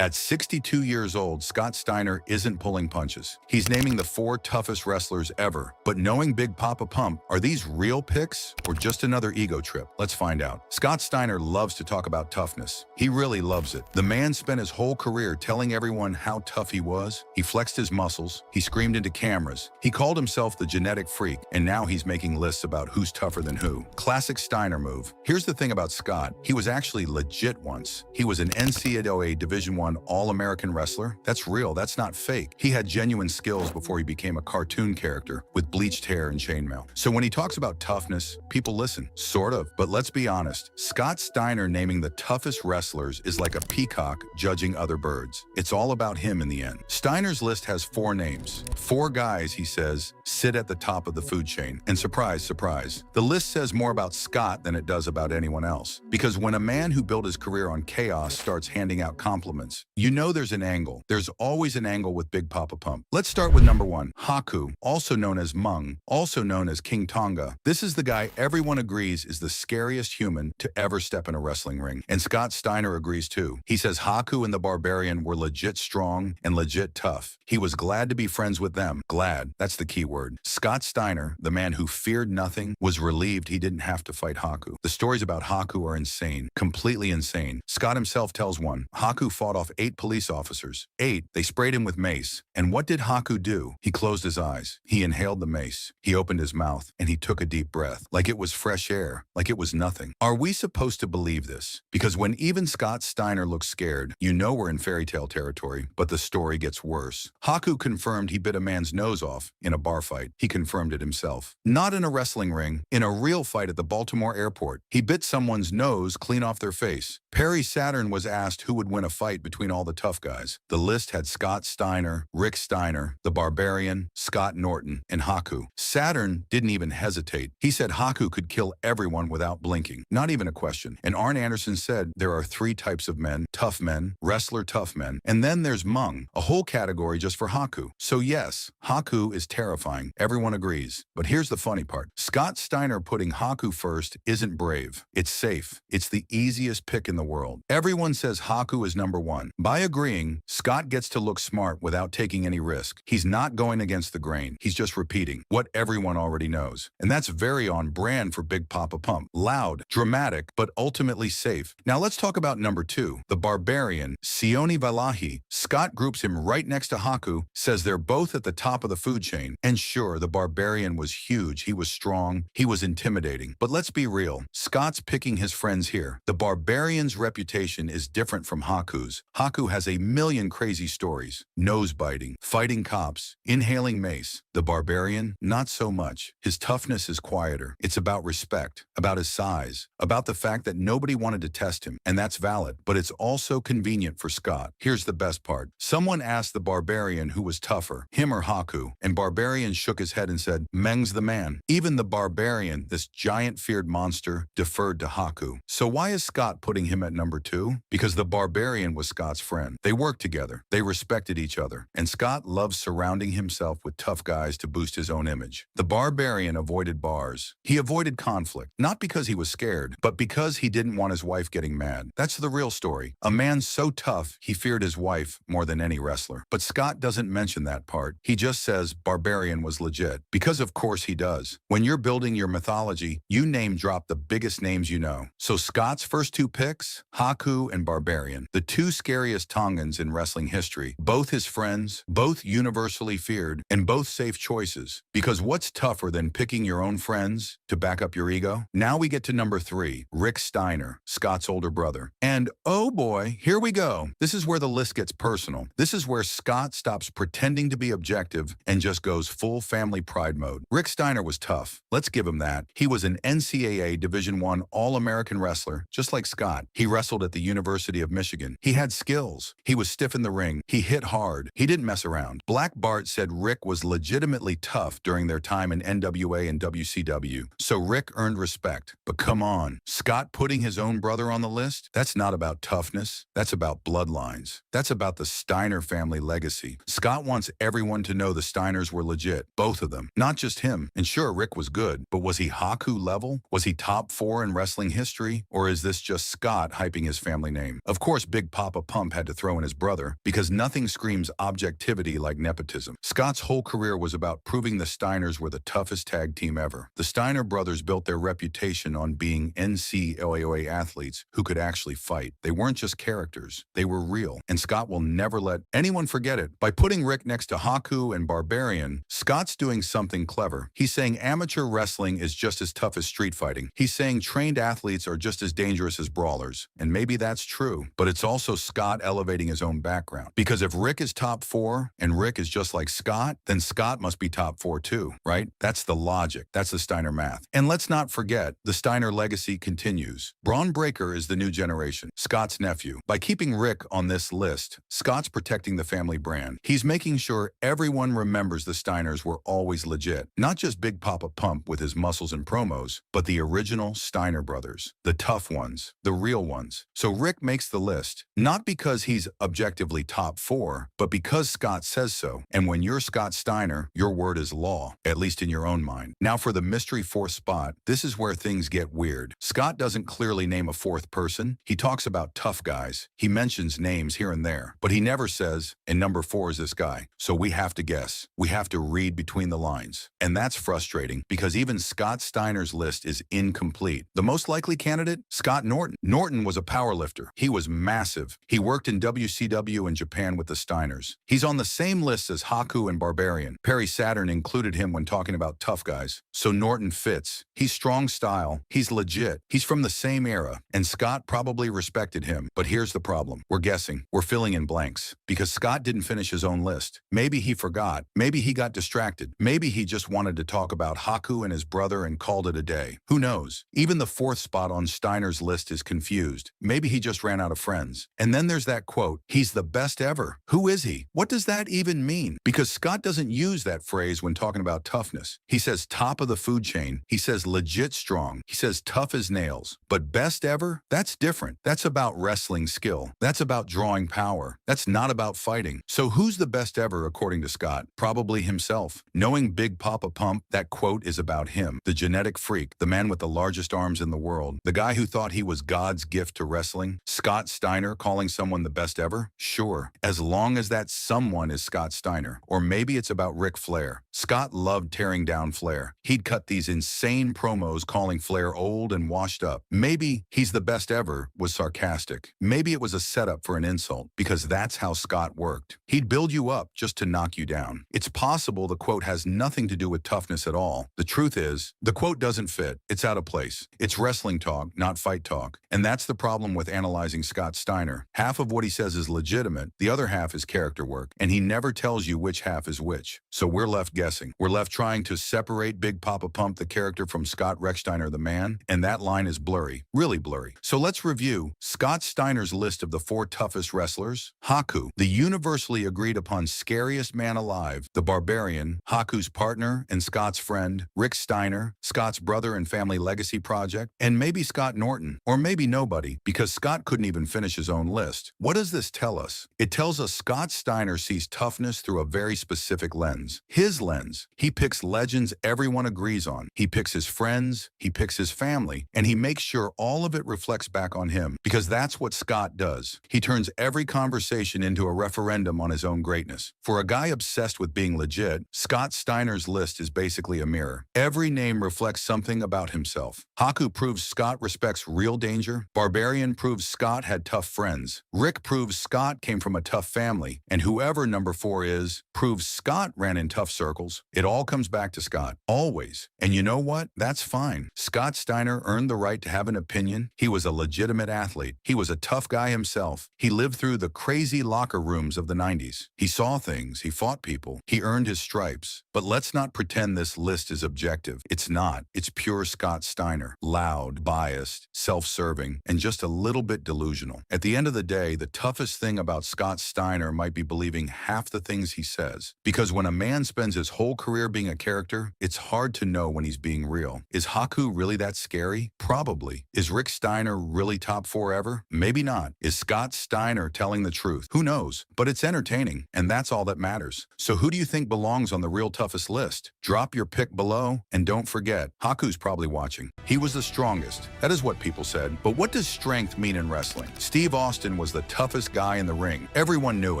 At 62 years old, Scott Steiner isn't pulling punches. He's naming the 4 toughest wrestlers ever. But knowing Big Papa Pump, are these real picks or just another ego trip? Let's find out. Scott Steiner loves to talk about toughness. He really loves it. The man spent his whole career telling everyone how tough he was. He flexed his muscles. He screamed into cameras. He called himself the genetic freak, and now he's making lists about who's tougher than who. Classic Steiner move. Here's the thing about Scott. He was actually legit once. He was an NCAA Division I All-American wrestler. That's real. That's not fake. He had genuine skills before he became a cartoon character with bleached hair and chainmail. So when he talks about toughness, people listen. Sort of. But let's be honest. Scott Steiner naming the toughest wrestlers is like a peacock judging other birds. It's all about him in the end. Steiner's list has 4 names. 4 guys, he says, sit at the top of the food chain. And surprise, surprise, the list says more about Scott than it does about anyone else. Because when a man who built his career on chaos starts handing out compliments, you know there's an angle. There's always an angle with Big Papa Pump. Let's start with number 1, Haku, also known as Mung, also known as King Tonga. This is the guy everyone agrees is the scariest human to ever step in a wrestling ring. And Scott Steiner agrees too. He says Haku and the Barbarian were legit strong and legit tough. He was glad to be friends with them. Glad, that's the key word. Scott Steiner, the man who feared nothing, was relieved he didn't have to fight Haku. The stories about Haku are insane, completely insane. Scott himself tells one. Haku fought off 8 police officers. 8, they sprayed him with mace. And what did Haku do? He closed his eyes. He inhaled the mace. He opened his mouth and he took a deep breath, like it was fresh air, like it was nothing. Are we supposed to believe this? Because when even Scott Steiner looks scared, you know we're in fairy tale territory, but the story gets worse. Haku confirmed he bit a man's nose off in a bar fight. He confirmed it himself. Not in a wrestling ring, in a real fight at the Baltimore airport. He bit someone's nose clean off their face. Perry Saturn was asked who would win a fight between all the tough guys. The list had Scott Steiner, Rick Steiner, the Barbarian, Scott Norton, and Haku. Saturn didn't even hesitate. He said Haku could kill everyone without blinking. Not even a question. And Arn Anderson said there are 3 types of men: tough men, wrestler tough men, and then there's Mung, a whole category just for Haku. So yes, Haku is terrifying. Everyone agrees. But here's the funny part. Scott Steiner putting Haku first isn't brave. It's safe. It's the easiest pick in the world. Everyone says Haku is number 1. By agreeing, Scott gets to look smart without taking any risk. He's not going against the grain. He's just repeating what everyone already knows. And that's very on brand for Big Papa Pump. Loud, dramatic, but ultimately safe. Now let's talk about number 2, the Barbarian, Sione Valahi. Scott groups him right next to Haku, says they're both at the top of the food chain. And sure, the Barbarian was huge. He was strong. He was intimidating. But let's be real. Scott's picking his friends here. The Barbarian's reputation is different from Haku's. Haku has a million crazy stories. Nose biting, fighting cops, inhaling mace. The Barbarian, not so much. His toughness is quieter. It's about respect, about his size, about the fact that nobody wanted to test him. And that's valid, but it's also convenient for Scott. Here's the best part. Someone asked the Barbarian who was tougher, him or Haku, and Barbarian shook his head and said, Meng's the man. Even the Barbarian, this giant feared monster, deferred to Haku. So why is Scott putting him at number 2? Because the Barbarian was Scott's friend. They worked together. They respected each other. And Scott loves surrounding himself with tough guys to boost his own image. The Barbarian avoided bars. He avoided conflict, not because he was scared, but because he didn't want his wife getting mad. That's the real story. A man so tough, he feared his wife more than any wrestler. But Scott doesn't mention that part. He just says Barbarian was legit. Because of course he does. When you're building your mythology, you name drop the biggest names you know. So Scott's first 2 picks, Haku and Barbarian. The 2 scariest Tongans in wrestling history. Both his friends, both universally feared, and both safe choices. Because what's tougher than picking your own friends to back up your ego? Now we get to number 3, Rick Steiner, Scott's older brother. And oh boy, here we go. This is where the list gets personal. This is where Scott stops pretending to be objective and just goes full family pride mode. Rick Steiner was tough. Let's give him that. He was an NCAA Division I All-American wrestler, just like Scott. He wrestled at the University of Michigan. He had skills. He was stiff in the ring. He hit hard. He didn't mess around. Black Bart said Rick was legitimately tough during their time in NWA and WCW. So Rick earned respect. But come on, Scott putting his own brother on the list? That's not about toughness. That's about bloodlines. That's about the Steiner family legacy. Scott wants everyone to know the Steiners were legit. Both of them. Not just him. And sure, Rick was good, but was he Haku level? Was he top 4 in wrestling history? Or is this just Scott hyping his family name? Of course, Big Papa Pump had to throw in his brother because nothing screams objectivity like nepotism. Scott's whole career was about proving the Steiners were the toughest tag team ever. The Steiner brothers built their reputation on being NCAA athletes who could actually fight. They weren't just characters, they were real. And Scott will never let anyone forget it. By putting Rick next to Haku and Barbarian, Scott's doing something clever. He's saying amateur wrestling is just as tough as street fighting. He's saying trained athletes are just as dangerous as brawlers. And maybe that's true, but it's also Scott elevating his own background. Because if Rick is top 4 and Rick is just like Scott, then Scott must be top 4 too, right? That's the logic. That's the Steiner math. And let's not forget, the Steiner legacy continues. Braun Breaker is the new generation, Scott's nephew. By keeping Rick on this list, Scott's protecting the family brand. He's making sure everyone remembers the Steiners were always legit. Not just Big Papa Pump with his muscles and promos, but the original Steiner brothers. The tough ones. The real ones. So Rick makes the list, not because he's objectively top 4, but because Scott says so. And when you're Scott Steiner, your word is law, at least in your own mind. Now for the mystery 4th spot, this is where things get weird. Scott doesn't clearly name a 4th person. He talks about tough guys. He mentions names here and there, but he never says, and number 4 is this guy. So we have to guess. We have to read between the lines. And that's frustrating because even Scott Steiner's list is incomplete. The most likely candidate? Scott Norton. Norton was a powerlifter. He was massive. He worked in WCW in Japan with the Steiners. He's on the same list as Haku and Barbarian. Perry Saturn included him when talking about tough guys. So Norton fits. He's strong style. He's legit. He's from the same era. And Scott probably respected him. But here's the problem. We're guessing. We're filling in blanks. Because Scott didn't finish his own list. Maybe he forgot. Maybe he got distracted. Maybe he just wanted to talk about Haku and his brother and called it a day. Who knows? Even the 4th spot on Steiner's list is confused. Maybe he just ran out of friends. And then there's that quote, he's the best ever. Who is he? What does that even mean? Because Scott doesn't use that phrase when talking about toughness. He says top of the food chain. He says legit strong. He says tough as nails. But best ever? That's different. That's about wrestling skill. That's about drawing power. That's not about fighting. So who's the best ever according to Scott? Probably himself. Knowing Big Papa Pump, that quote is about him. The genetic freak. The man with the largest arms in the world. The guy who thought he was God's gift to wrestling. Scott Steiner calling someone the best ever? Sure. As long as that someone is Scott Steiner. Or maybe it's about Ric Flair. Scott loved tearing down Flair. He'd cut these insane promos calling Flair old and washed up. Maybe he's the best ever was sarcastic. Maybe it was a setup for an insult, because that's how Scott worked. He'd build you up just to knock you down. It's possible the quote has nothing to do with toughness at all. The truth is, the quote doesn't fit. It's out of place. It's wrestling talk, not fight talk. And that's the problem with analyzing Scott Steiner. Half of what he says is legitimate, the other half is character work, and he never tells you which half is which. So we're left guessing. We're left trying to separate Big Papa Pump the character from Scott Rechsteiner the man, and that line is blurry, really blurry. So let's review Scott Steiner's list of the 4 toughest wrestlers. Haku, the universally agreed upon scariest man alive, the Barbarian, Haku's partner and Scott's friend, Rick Steiner, Scott's brother and family legacy project, and maybe Scott Norton, or maybe nobody, because Scott couldn't even finish his own list. What does this tell us? It tells us Scott Steiner sees toughness through a very specific lens. His lens. He picks legends everyone agrees on. He picks his friends, he picks his family, and he makes sure all of it reflects back on him, because that's what Scott does. He turns every conversation into a referendum on his own greatness. For a guy obsessed with being legit, Scott Steiner's list is basically a mirror. Every name reflects something about himself. Haku proves Scott respects real danger. Barbarian proves Scott had tough friends. Rick proves Scott came from a tough family. And whoever number 4 is, proves Scott ran in tough circles. It all comes back to Scott. Always. And you know what? That's fine. Scott Steiner earned the right to have an opinion. He was a legitimate athlete. He was a tough guy himself. He lived through the crazy locker rooms of the 90s. He saw things. He fought people. He earned his stripes. But let's not pretend this list is objective. It's not. It's pure Scott Steiner. Loud, biased, self-serving, and just a little bit delusional. At the end of the day, the toughest thing about Scott Steiner might be believing half the things he says. Because when a man spends his whole career being a character, it's hard to know when he's being real. Is Haku really that scary? Probably. Is Rick Steiner really top 4 ever? Maybe not. Is Scott Steiner telling the truth? Who knows? But it's entertaining, and that's all that matters. So who do you think belongs on the real toughest list? Drop your pick below, and don't forget, Haku's probably watching. He was the strongest. That is what people said. But what does strength mean in wrestling? Steve Austin was the toughest guy in the ring. Everyone knew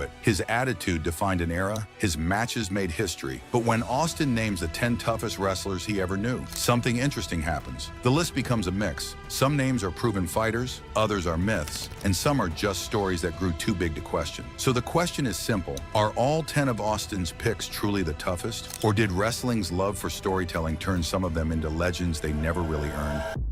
it. His attitude defined an era, his matches made history. But when Austin names the 10 toughest wrestlers he ever knew, something interesting happens. The list becomes a mix. Some names are proven fighters, others are myths, and some are just stories that grew too big to question. So the question is simple: are all 10 of Austin's picks truly the toughest? Or did wrestling's love for storytelling turn some of them into legends they never really earned?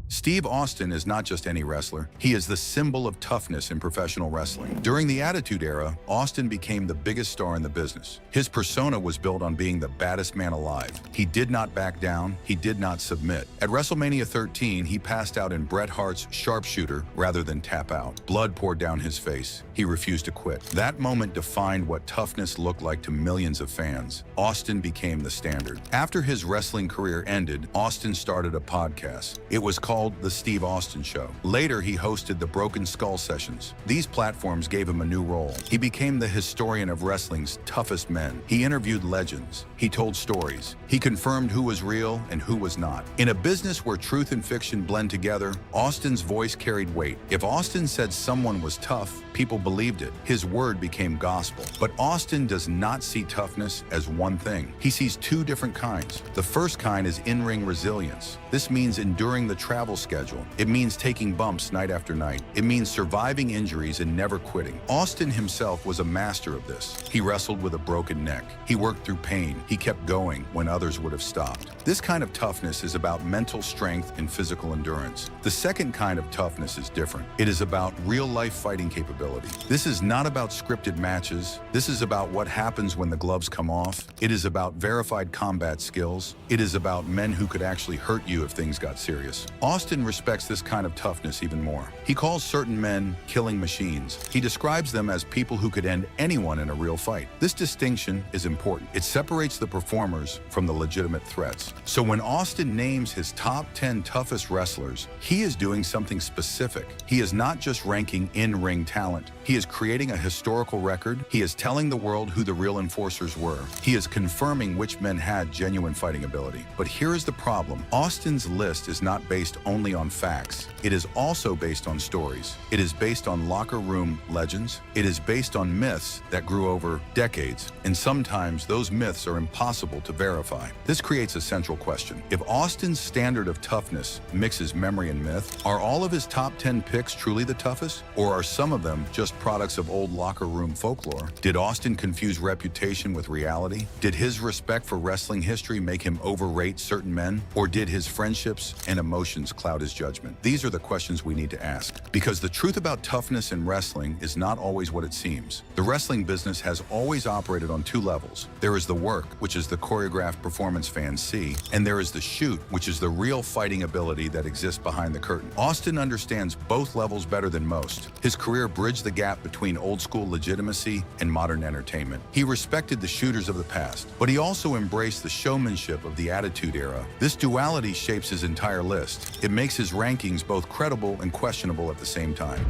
Steve Austin is not just any wrestler. He is the symbol of toughness in professional wrestling. During the Attitude Era, Austin became the biggest star in the business. His persona was built on being the baddest man alive. He did not back down. He did not submit. At WrestleMania 13, he passed out in Bret Hart's sharpshooter rather than tap out. Blood poured down his face. He refused to quit. That moment defined what toughness looked like to millions of fans. Austin became the standard. After his wrestling career ended, Austin started a podcast. It was called The Steve Austin Show. Later, he hosted the Broken Skull Sessions. These platforms gave him a new role. He became the historian of wrestling's toughest men. He interviewed legends. He told stories. He confirmed who was real and who was not. In a business where truth and fiction blend together, Austin's voice carried weight. If Austin said someone was tough, people believed it. His word became gospel. But Austin does not see toughness as one thing. He sees two different kinds. The first kind is in-ring resilience. This means enduring the travel schedule. It means taking bumps night after night. It means surviving injuries and never quitting. Austin himself was a master of this. He wrestled with a broken neck. He worked through pain. He kept going when others would have stopped. This kind of toughness is about mental strength and physical endurance. The second kind of toughness is different. It is about real-life fighting capability. This is not about scripted matches. This is about what happens when the gloves come off. It is about verified combat skills. It is about men who could actually hurt you if things got serious. Austin respects this kind of toughness even more. He calls certain men killing machines. He describes them as people who could end anyone in a real fight. This distinction is important. It separates the performers from the legitimate threats. So when Austin names his top 10 toughest wrestlers, he is doing something specific. He is not just ranking in-ring talent. He is creating a historical record. He is telling the world who the real enforcers were. He is confirming which men had genuine fighting ability. But here is the problem. Austin's list is not based only on facts. It is also based on stories. It is based on locker room legends. It is based on myths that grew over decades. And sometimes those myths are impossible to verify. This creates a central question. If Austin's standard of toughness mixes memory and myth, are all of his top 10 picks truly the toughest? Or are some of them just products of old locker room folklore? Did Austin confuse reputation with reality? Did his respect for wrestling history make him overrate certain men? Or did his friendships and emotions cloud his judgment? These are the questions we need to ask. Because the truth about toughness in wrestling is not always what it seems. The wrestling business has always operated on two levels. There is the work, which is the choreographed performance fans see, and there is the shoot, which is the real fighting ability that exists behind the curtain. Austin understands both levels better than most. His career bridged the gap between old school legitimacy and modern entertainment. He respected the shooters of the past, but he also embraced the showmanship of the Attitude Era. This duality shapes his entire list. It makes his rankings both credible and questionable at the same time.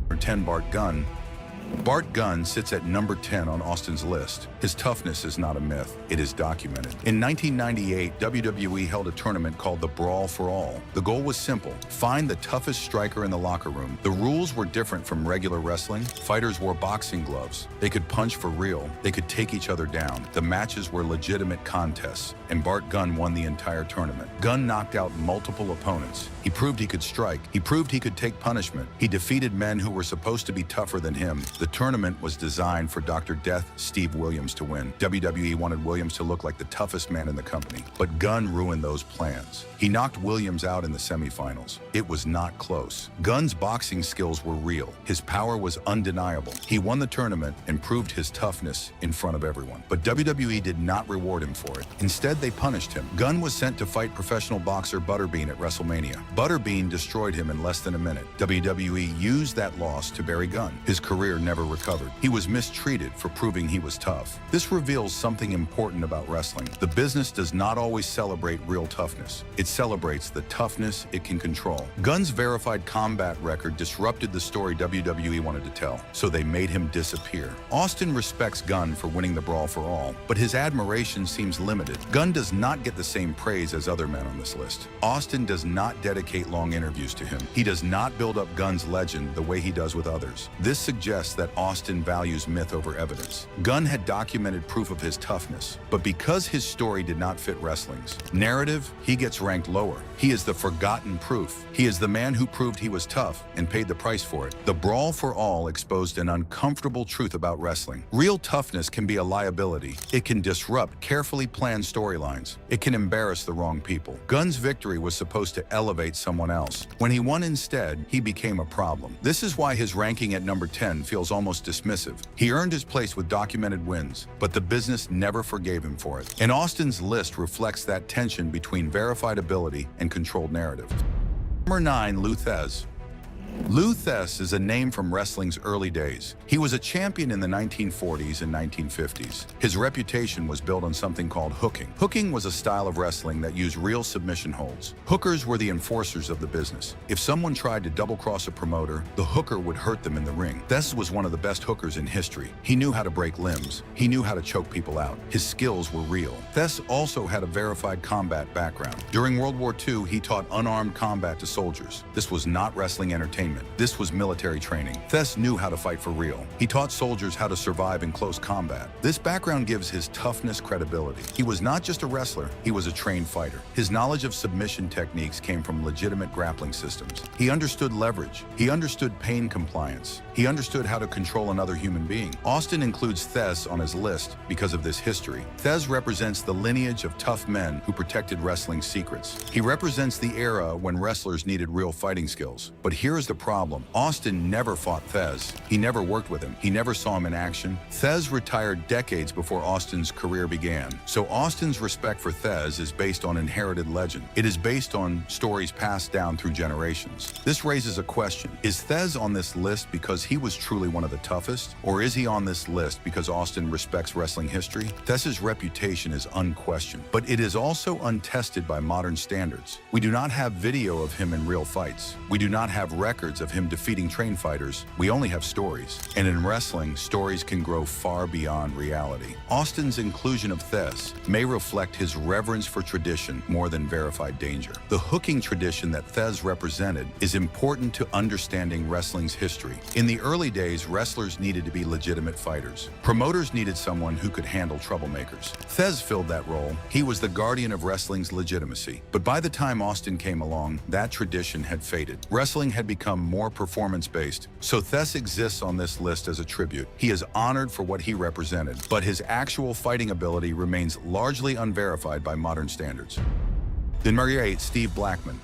Number 10, Bart Gunn. Bart Gunn sits at number 10 on Austin's list. His toughness is not a myth, it is documented. In 1998, WWE held a tournament called the Brawl for All. The goal was simple: find the toughest striker in the locker room. The rules were different from regular wrestling. Fighters wore boxing gloves. They could punch for real. They could take each other down. The matches were legitimate contests, and Bart Gunn won the entire tournament. Gunn knocked out multiple opponents. He proved he could strike. He proved he could take punishment. He defeated men who were supposed to be tougher than him. The tournament was designed for Dr. Death Steve Williams to win. WWE wanted Williams to look like the toughest man in the company, but Gunn ruined those plans. He knocked Williams out in the semifinals. It was not close. Gunn's boxing skills were real. His power was undeniable. He won the tournament and proved his toughness in front of everyone. But WWE did not reward him for it. Instead, they punished him. Gunn was sent to fight professional boxer Butterbean at WrestleMania. Butterbean destroyed him in less than a minute. WWE used that loss to bury Gunn. His career never recovered. He was mistreated for proving he was tough. This reveals something important about wrestling. The business does not always celebrate real toughness. It celebrates the toughness it can control. Gunn's verified combat record disrupted the story WWE wanted to tell, so they made him disappear. Austin respects Gunn for winning the Brawl for All, but his admiration seems limited. Gunn does not get the same praise as other men on this list. Austin does not dedicate dedicate long interviews to him. He does not build up Gunn's legend the way he does with others. This suggests that Austin values myth over evidence. Gunn had documented proof of his toughness, but because his story did not fit wrestling's narrative, he gets ranked lower. He is the forgotten proof. He is the man who proved he was tough and paid the price for it. The Brawl for All exposed an uncomfortable truth about wrestling. Real toughness can be a liability. It can disrupt carefully planned storylines. It can embarrass the wrong people. Gunn's victory was supposed to elevate someone else. When he won instead, he became a problem. This is why his ranking at number 10 feels almost dismissive. He earned his place with documented wins, but the business never forgave him for it. And Austin's list reflects that tension between verified ability and controlled narrative. Number 9, Lou Thesz. Lou Thesz is a name from wrestling's early days. He was a champion in the 1940s and 1950s. His reputation was built on something called hooking. Hooking was a style of wrestling that used real submission holds. Hookers were the enforcers of the business. If someone tried to double-cross a promoter, the hooker would hurt them in the ring. Thesz was one of the best hookers in history. He knew how to break limbs. He knew how to choke people out. His skills were real. Thesz also had a verified combat background. During World War II, he taught unarmed combat to soldiers. This was not wrestling entertainment. This was military training. Thesz knew how to fight for real. He taught soldiers how to survive in close combat. This background gives his toughness credibility. He was not just a wrestler, he was a trained fighter. His knowledge of submission techniques came from legitimate grappling systems. He understood leverage. He understood pain compliance. He understood how to control another human being. Austin includes Thesz on his list because of this history. Thesz represents the lineage of tough men who protected wrestling's secrets. He represents the era when wrestlers needed real fighting skills. But here is the problem. Austin never fought Thesz. He never worked with him. He never saw him in action. Thesz retired decades before Austin's career began. So Austin's respect for Thesz is based on inherited legend. It is based on stories passed down through generations. This raises a question. Is Thesz on this list because he was truly one of the toughest? Or is he on this list because Austin respects wrestling history? Thesz's reputation is unquestioned, but it is also untested by modern standards. We do not have video of him in real fights. We do not have records of him defeating trained fighters. We only have stories. And in wrestling, stories can grow far beyond reality. Austin's inclusion of Thesz may reflect his reverence for tradition more than verified danger. The hooking tradition that Thesz represented is important to understanding wrestling's history. In the early days, wrestlers needed to be legitimate fighters. Promoters needed someone who could handle troublemakers. Thesz filled that role. He was the guardian of wrestling's legitimacy. But by the time Austin came along, that tradition had faded. Wrestling had become more performance-based, so Thesz exists on this list as a tribute. He is honored for what he represented, but his actual fighting ability remains largely unverified by modern standards. Then number 8, Steve Blackman.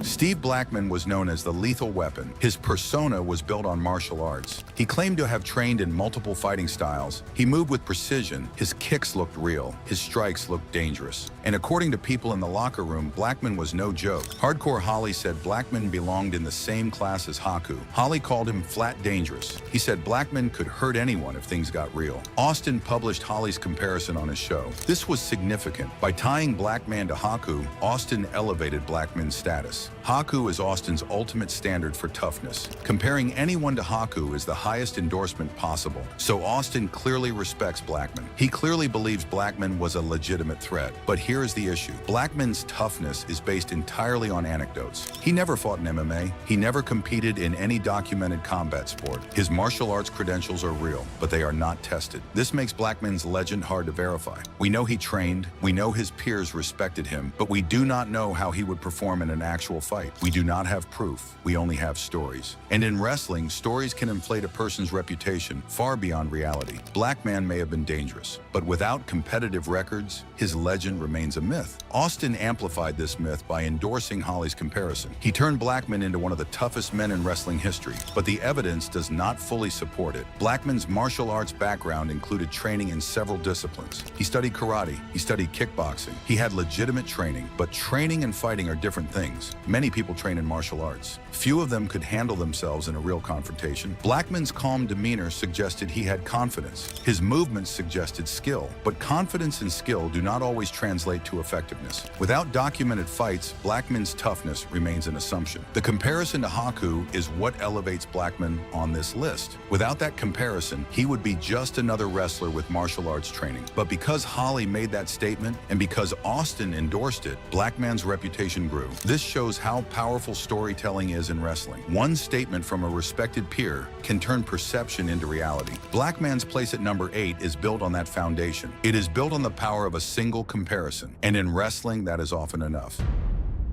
Steve Blackman was known as the Lethal Weapon. His persona was built on martial arts. He claimed to have trained in multiple fighting styles. He moved with precision. His kicks looked real. His strikes looked dangerous. And according to people in the locker room, Blackman was no joke. Hardcore Holly said Blackman belonged in the same class as Haku. Holly called him flat dangerous. He said Blackman could hurt anyone if things got real. Austin published Holly's comparison on his show. This was significant. By tying Blackman to Haku, Austin elevated Blackman's status. Haku is Austin's ultimate standard for toughness. Comparing anyone to Haku is the highest endorsement possible. So Austin clearly respects Blackman. He clearly believes Blackman was a legitimate threat. But here is the issue. Blackman's toughness is based entirely on anecdotes. He never fought in MMA. He never competed in any documented combat sport. His martial arts credentials are real, but they are not tested. This makes Blackman's legend hard to verify. We know he trained. We know his peers respected him, but we do not know how he would perform in an actual fight. We do not have proof. We only have stories. And in wrestling, stories can inflate a person's reputation far beyond reality. Blackman may have been dangerous, but without competitive records, his legend remains a myth. Austin amplified this myth by endorsing Holly's comparison. He turned Blackman into one of the toughest men in wrestling history, but the evidence does not fully support it. Blackman's martial arts background included training in several disciplines. He studied karate. He studied kickboxing. He had legitimate training, but training and fighting are different things. Many people train in martial arts. Few of them could handle themselves in a real confrontation. Blackman's calm demeanor suggested he had confidence. His movements suggested skill, but confidence and skill do not always translate to effectiveness. Without documented fights, Blackman's toughness remains an assumption. The comparison to Haku is what elevates Blackman on this list. Without that comparison, he would be just another wrestler with martial arts training. But because Holly made that statement and because Austin endorsed it, Blackman's reputation grew. This shows shows how powerful storytelling is in wrestling. One statement from a respected peer can turn perception into reality. Black man's place at number 8 is built on that foundation. It is built on the power of a single comparison, and in wrestling, that is often enough.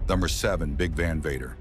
Number 7, Big Van Vader.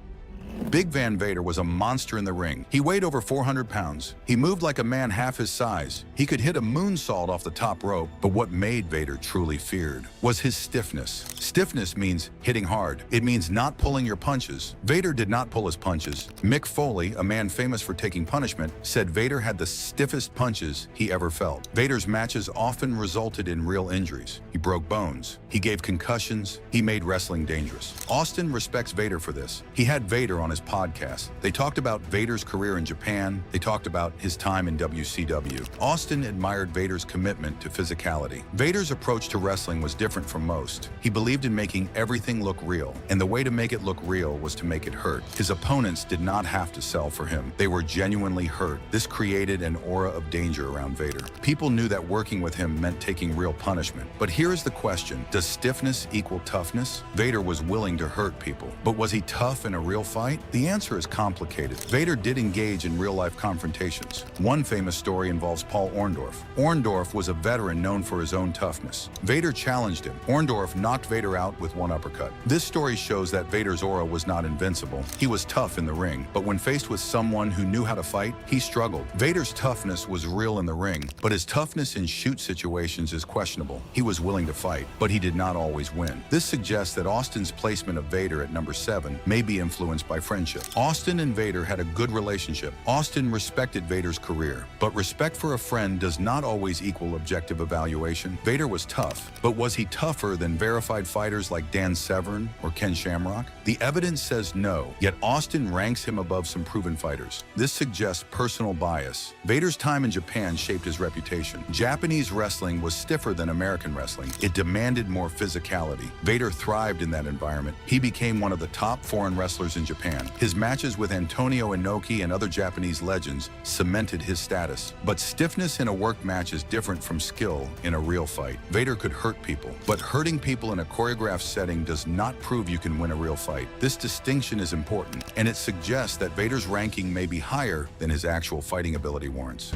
Big Van Vader was a monster in the ring. He weighed over 400 pounds. He moved like a man half his size. He could hit a moonsault off the top rope, but what made Vader truly feared was his stiffness. Stiffness means hitting hard. It means not pulling your punches. Vader did not pull his punches. Mick Foley, a man famous for taking punishment, said Vader had the stiffest punches he ever felt. Vader's matches often resulted in real injuries. He broke bones. He gave concussions. He made wrestling dangerous. Austin respects Vader for this. He had Vader on his podcast. They talked about Vader's career in Japan. They talked about his time in WCW. Austin admired Vader's commitment to physicality. Vader's approach to wrestling was different from most. He believed in making everything look real, and the way to make it look real was to make it hurt. His opponents did not have to sell for him. They were genuinely hurt. This created an aura of danger around Vader. People knew that working with him meant taking real punishment. But here is the question: does stiffness equal toughness? Vader was willing to hurt people, but was he tough in a real fight? The answer is complicated. Vader did engage in real-life confrontations. One famous story involves Paul Orndorff. Orndorff was a veteran known for his own toughness. Vader challenged him. Orndorff knocked Vader out with one uppercut. This story shows that Vader's aura was not invincible. He was tough in the ring, but when faced with someone who knew how to fight, he struggled. Vader's toughness was real in the ring, but his toughness in shoot situations is questionable. He was willing to fight, but he did not always win. This suggests that Austin's placement of Vader at number 7 may be influenced by friendship. Austin and Vader had a good relationship. Austin respected Vader's career, but respect for a friend does not always equal objective evaluation. Vader was tough, but was he tougher than verified fighters like Dan Severn or Ken Shamrock? The evidence says no, yet Austin ranks him above some proven fighters. This suggests personal bias. Vader's time in Japan shaped his reputation. Japanese wrestling was stiffer than American wrestling. It demanded more physicality. Vader thrived in that environment. He became one of the top foreign wrestlers in Japan. His matches with Antonio Inoki and other Japanese legends cemented his status. But stiffness in a work match is different from skill in a real fight. Vader could hurt people, but hurting people in a choreographed setting does not prove you can win a real fight. This distinction is important, and it suggests that Vader's ranking may be higher than his actual fighting ability warrants.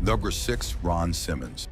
Number 6, Ron Simmons.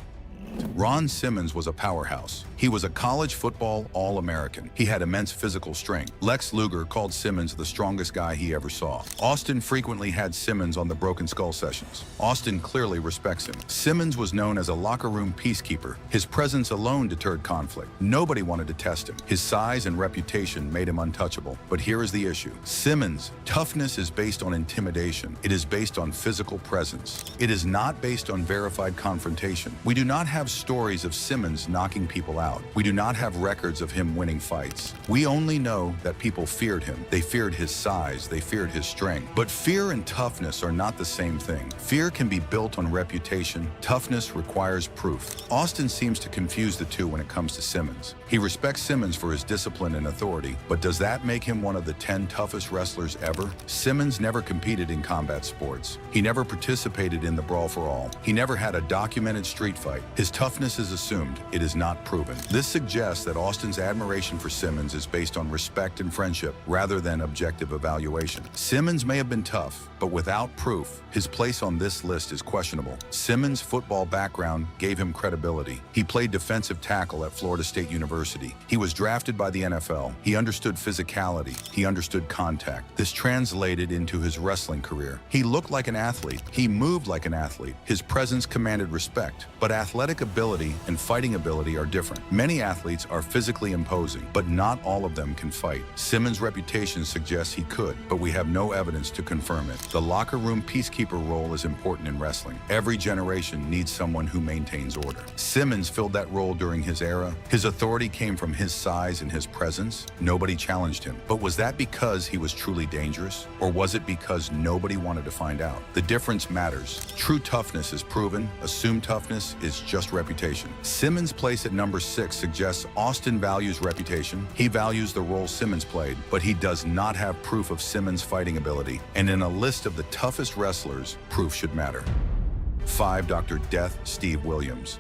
Ron Simmons was a powerhouse. He was a college football All-American. He had immense physical strength. Lex Luger called Simmons the strongest guy he ever saw. Austin frequently had Simmons on the Broken Skull sessions. Austin clearly respects him. Simmons was known as a locker room peacekeeper. His presence alone deterred conflict. Nobody wanted to test him. His size and reputation made him untouchable. But here is the issue. Simmons' toughness is based on intimidation. It is based on physical presence. It is not based on verified confrontation. We do not have stories of Simmons knocking people out. We do not have records of him winning fights. We only know that people feared him. They feared his size. They feared his strength. But fear and toughness are not the same thing. Fear can be built on reputation. Toughness requires proof. Austin seems to confuse the two when it comes to Simmons. He respects Simmons for his discipline and authority, but does that make him one of the 10 toughest wrestlers ever? Simmons never competed in combat sports. He never participated in the Brawl for All. He never had a documented street fight. His toughness is assumed. It is not proven. This suggests that Austin's admiration for Simmons is based on respect and friendship rather than objective evaluation. Simmons may have been tough, but without proof, his place on this list is questionable. Simmons' football background gave him credibility. He played defensive tackle at Florida State University. He was drafted by the NFL. He understood physicality. He understood contact. This translated into his wrestling career. He looked like an athlete. He moved like an athlete. His presence commanded respect. But athletic ability and fighting ability are different. Many athletes are physically imposing, but not all of them can fight. Simmons' reputation suggests he could, but we have no evidence to confirm it. The locker room peacekeeper role is important in wrestling. Every generation needs someone who maintains order. Simmons filled that role during his era. His authority came from his size and his presence. Nobody challenged him. But was that because he was truly dangerous? Or was it because nobody wanted to find out? The difference matters. True toughness is proven. Assumed toughness is just reputation. Simmons' place at number 6 suggests Austin values reputation. He values the role Simmons played, but he does not have proof of Simmons' fighting ability. And in a list of the toughest wrestlers, proof should matter. 5. Dr. Death Steve Williams.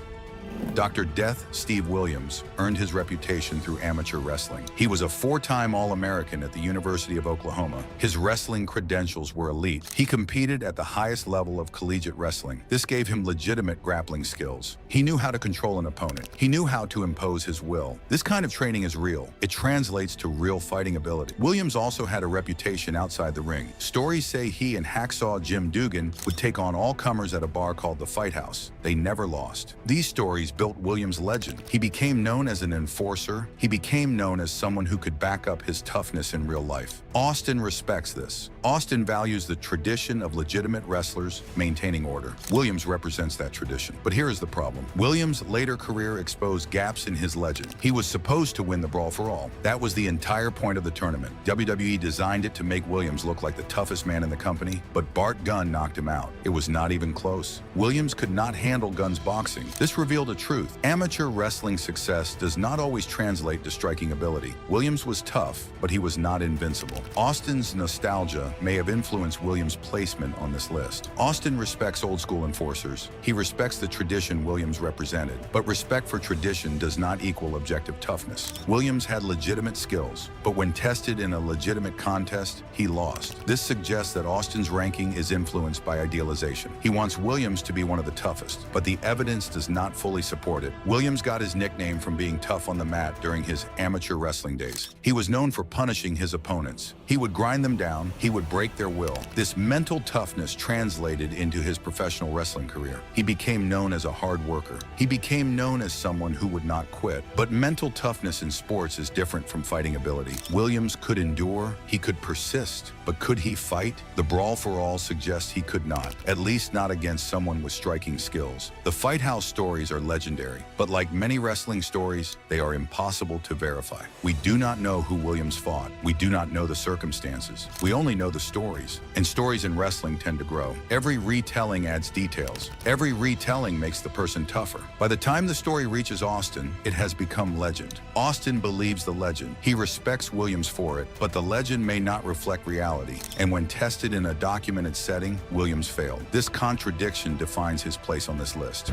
Dr. Death Steve Williams earned his reputation through amateur wrestling. He was a four-time All-American at the University of Oklahoma. His wrestling credentials were elite. He competed at the highest level of collegiate wrestling. This gave him legitimate grappling skills. He knew how to control an opponent. He knew how to impose his will. This kind of training is real. It translates to real fighting ability. Williams also had a reputation outside the ring. Stories say he and Hacksaw Jim Dugan would take on all comers at a bar called the Fight House. They never lost. These stories built Williams' legend. He became known as an enforcer. He became known as someone who could back up his toughness in real life. Austin respects this. Austin values the tradition of legitimate wrestlers maintaining order. Williams represents that tradition. But here is the problem. Williams' later career exposed gaps in his legend. He was supposed to win the Brawl for All. That was the entire point of the tournament. WWE designed it to make Williams look like the toughest man in the company, but Bart Gunn knocked him out. It was not even close. Williams could not handle Gunn's boxing. This revealed a truth. Amateur wrestling success does not always translate to striking ability. Williams was tough, but he was not invincible. Austin's nostalgia may have influenced Williams' placement on this list. Austin respects old-school enforcers. He respects the tradition Williams represented, but respect for tradition does not equal objective toughness. Williams had legitimate skills, but when tested in a legitimate contest, he lost. This suggests that Austin's ranking is influenced by idealization. He wants Williams to be one of the toughest, but the evidence does not fully support it. Williams got his nickname from being tough on the mat during his amateur wrestling days. He was known for punishing his opponents. He would grind them down. He would break their will. This mental toughness translated into his professional wrestling career. He became known as a hard worker. He became known as someone who would not quit. But mental toughness in sports is different from fighting ability. Williams could endure. He could persist. But could he fight? The Brawl for All suggests he could not, at least not against someone with striking skills. The Fight House stories are legendary, but like many wrestling stories, they are impossible to verify. We do not know who Williams fought. We do not know the circumstances. We only know the stories, and stories in wrestling tend to grow. Every retelling adds details. Every retelling makes the person tougher. By the time the story reaches Austin, it has become legend. Austin believes the legend. He respects Williams for it, but the legend may not reflect reality, and when tested in a documented setting, Williams failed. This contradiction defines his place on this list.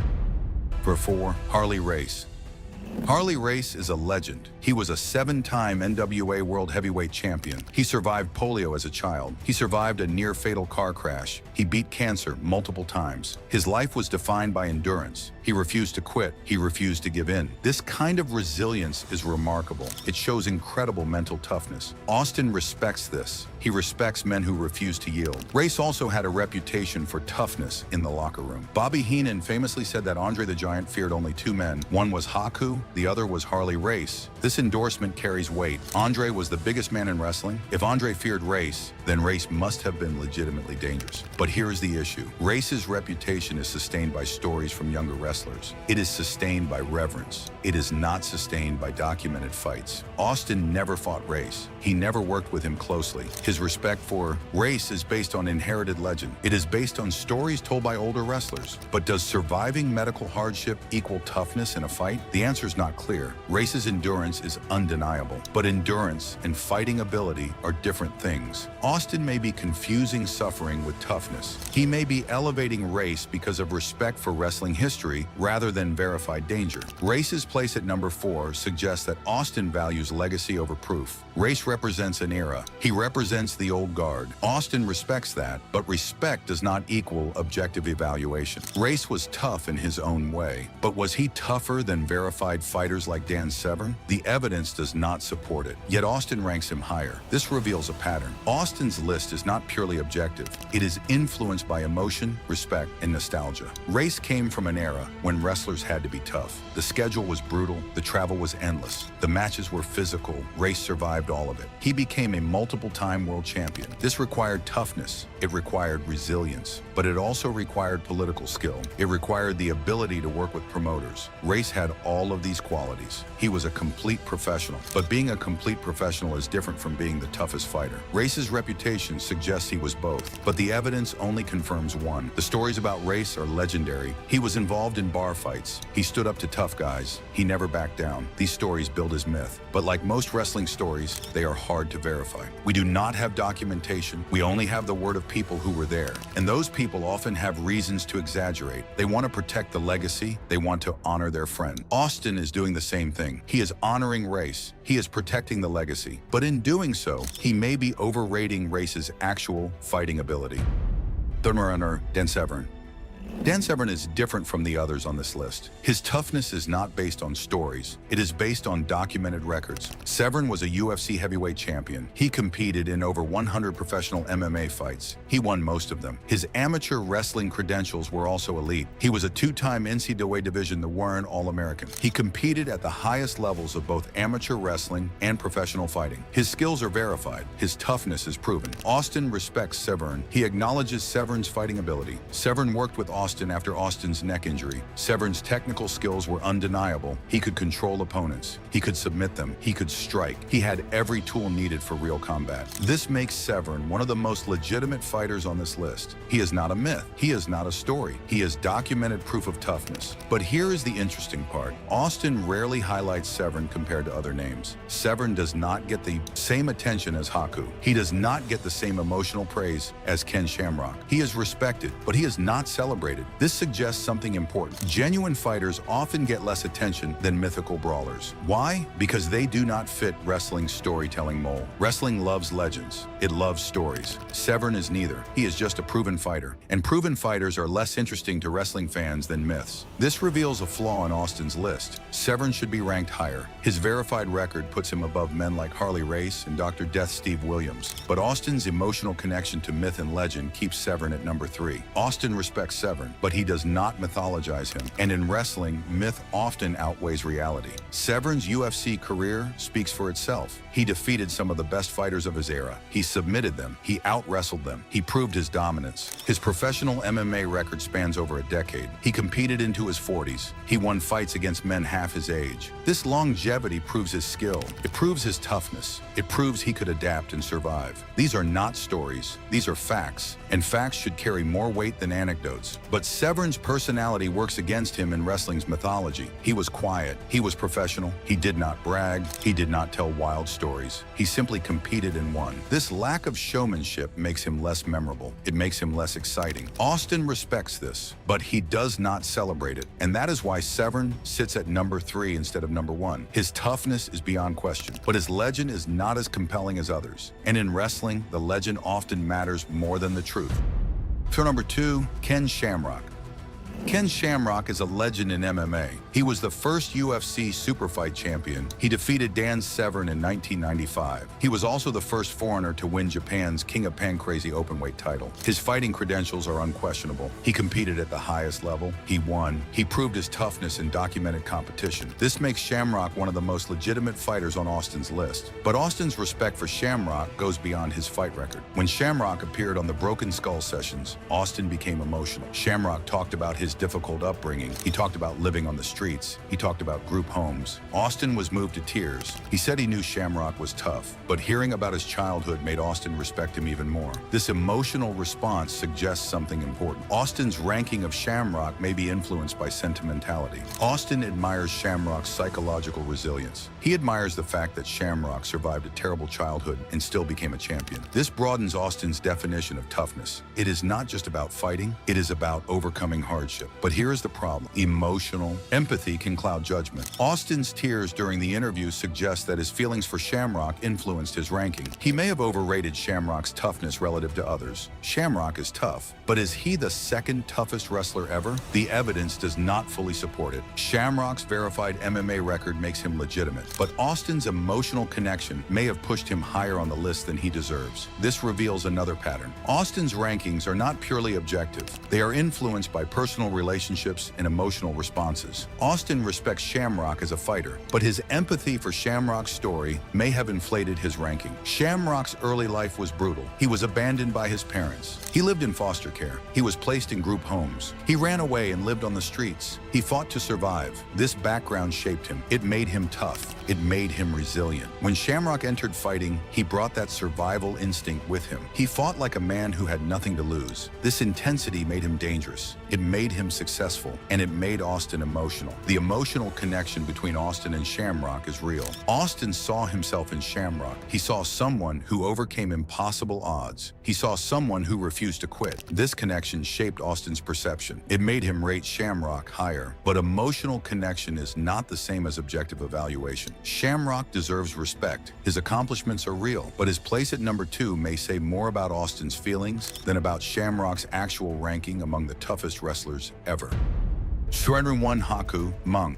For 4, Harley Race. Harley Race is a legend. He was a 7-time NWA World Heavyweight Champion. He survived polio as a child. He survived a near-fatal car crash. He beat cancer multiple times. His life was defined by endurance. He refused to quit. He refused to give in. This kind of resilience is remarkable. It shows incredible mental toughness. Austin respects this. He respects men who refuse to yield. Race also had a reputation for toughness in the locker room. Bobby Heenan famously said that Andre the Giant feared only 2 men. One was Haku, the other was Harley Race. This endorsement carries weight. Andre was the biggest man in wrestling. If Andre feared Race, then Race must have been legitimately dangerous. But here's the issue. Race's reputation is sustained by stories from younger wrestlers. It is sustained by reverence. It is not sustained by documented fights. Austin never fought Race. He never worked with him closely. His respect for Race is based on inherited legend. It is based on stories told by older wrestlers. But does surviving medical hardship equal toughness in a fight? The answer is not clear. Race's endurance is undeniable, but endurance and fighting ability are different things. Austin may be confusing suffering with toughness. He may be elevating Race because of respect for wrestling history rather than verified danger. Race's place at number 4 suggests that Austin values legacy over proof. Race represents an era. He represents the old guard. Austin respects that, but respect does not equal objective evaluation. Race was tough in his own way, but was he tougher than verified fighters like Dan Severn? The evidence does not support it, yet Austin ranks him higher. This reveals a pattern. Austin's list is not purely objective. It is influenced by emotion, respect, and nostalgia. Race came from an era when wrestlers had to be tough. The schedule was brutal, the travel was endless, the matches were physical. Race survived all of it. He became a multiple-time world champion. This required toughness. It required resilience, but it also required political skill. It required the ability to work with promoters. Race had all of these these qualities. He was a complete professional, but being a complete professional is different from being the toughest fighter. Race's reputation suggests he was both, but the evidence only confirms one. The stories about Race are legendary. He was involved in bar fights. He stood up to tough guys. He never backed down. These stories build his myth. But like most wrestling stories, they are hard to verify. We do not have documentation. We only have the word of people who were there. And those people often have reasons to exaggerate. They want to protect the legacy. They want to honor their friend. Austin is doing the same thing. He is honoring Race. He is protecting the legacy. But in doing so, he may be overrating Race's actual fighting ability. Third runner, Dan Severn. Dan Severn is different from the others on this list. His toughness is not based on stories. It is based on documented records. Severn was a UFC heavyweight champion. He competed in over 100 professional MMA fights. He won most of them. His amateur wrestling credentials were also elite. He was a two-time NCAA Division the Warren All-American. He competed at the highest levels of both amateur wrestling and professional fighting. His skills are verified. His toughness is proven. Austin respects Severn. He acknowledges Severn's fighting ability. Severn worked with Austin after Austin's neck injury. Severn's technical skills were undeniable. He could control opponents. He could submit them. He could strike. He had every tool needed for real combat. This makes Severn one of the most legitimate fighters on this list. He is not a myth. He is not a story. He is documented proof of toughness. But here is the interesting part. Austin rarely highlights Severn compared to other names. Severn does not get the same attention as Haku. He does not get the same emotional praise as Ken Shamrock. He is respected, but he is not celebrated. This suggests something important. Genuine fighters often get less attention than mythical brawlers. Why? Because they do not fit wrestling's storytelling mold. Wrestling loves legends. It loves stories. Severn is neither. He is just a proven fighter. And proven fighters are less interesting to wrestling fans than myths. This reveals a flaw in Austin's list. Severn should be ranked higher. His verified record puts him above men like Harley Race and Dr. Death Steve Williams. But Austin's emotional connection to myth and legend keeps Severn at number 3. Austin respects Severn, but he does not mythologize him. And in wrestling, myth often outweighs reality. Severn's UFC career speaks for itself. He defeated some of the best fighters of his era. He submitted them. He out-wrestled them. He proved his dominance. His professional MMA record spans over a decade. He competed into his 40s. He won fights against men half his age. This longevity proves his skill. It proves his toughness. It proves he could adapt and survive. These are not stories. These are facts. And facts should carry more weight than anecdotes. But Severn's personality works against him in wrestling's mythology. He was quiet. He was professional. He did not brag. He did not tell wild stories. He simply competed and won. This lack of showmanship makes him less memorable. It makes him less exciting. Austin respects this, but he does not celebrate it. And that is why Severn sits at number 3 instead of number 1. His toughness is beyond question, but his legend is not as compelling as others. And in wrestling, the legend often matters more than the truth. For number 2, Ken Shamrock. Ken Shamrock is a legend in MMA. He was the first UFC superfight champion. He defeated Dan Severn in 1995. He was also the first foreigner to win Japan's King of Pancrazy openweight title. His fighting credentials are unquestionable. He competed at the highest level. He won. He proved his toughness in documented competition. This makes Shamrock one of the most legitimate fighters on Austin's list. But Austin's respect for Shamrock goes beyond his fight record. When Shamrock appeared on the Broken Skull sessions, Austin became emotional. Shamrock talked about his difficult upbringing. He talked about living on the streets. He talked about group homes. Austin was moved to tears. He said he knew Shamrock was tough, but hearing about his childhood made Austin respect him even more. This emotional response suggests something important. Austin's ranking of Shamrock may be influenced by sentimentality. Austin admires Shamrock's psychological resilience. He admires the fact that Shamrock survived a terrible childhood and still became a champion. This broadens Austin's definition of toughness. It is not just about fighting, it is about overcoming hardship. But here is the problem. Emotional empathy can cloud judgment. Austin's tears during the interview suggest that his feelings for Shamrock influenced his ranking. He may have overrated Shamrock's toughness relative to others. Shamrock is tough, but is he the second toughest wrestler ever? The evidence does not fully support it. Shamrock's verified MMA record makes him legitimate, but Austin's emotional connection may have pushed him higher on the list than he deserves. This reveals another pattern. Austin's rankings are not purely objective. They are influenced by personal relationships, and emotional responses. Austin respects Shamrock as a fighter, but his empathy for Shamrock's story may have inflated his ranking. Shamrock's early life was brutal. He was abandoned by his parents. He lived in foster care. He was placed in group homes. He ran away and lived on the streets. He fought to survive. This background shaped him. It made him tough. It made him resilient. When Shamrock entered fighting, he brought that survival instinct with him. He fought like a man who had nothing to lose. This intensity made him dangerous. It made him successful, and it made Austin emotional. The emotional connection between Austin and Shamrock is real. Austin saw himself in Shamrock. He saw someone who overcame impossible odds. He saw someone who refused to quit. This connection shaped Austin's perception. It made him rate Shamrock higher. But emotional connection is not the same as objective evaluation. Shamrock deserves respect. His accomplishments are real, but his place at number 2 may say more about Austin's feelings than about Shamrock's actual ranking among the toughest wrestlers ever. Surrendering 1, Haku Monk.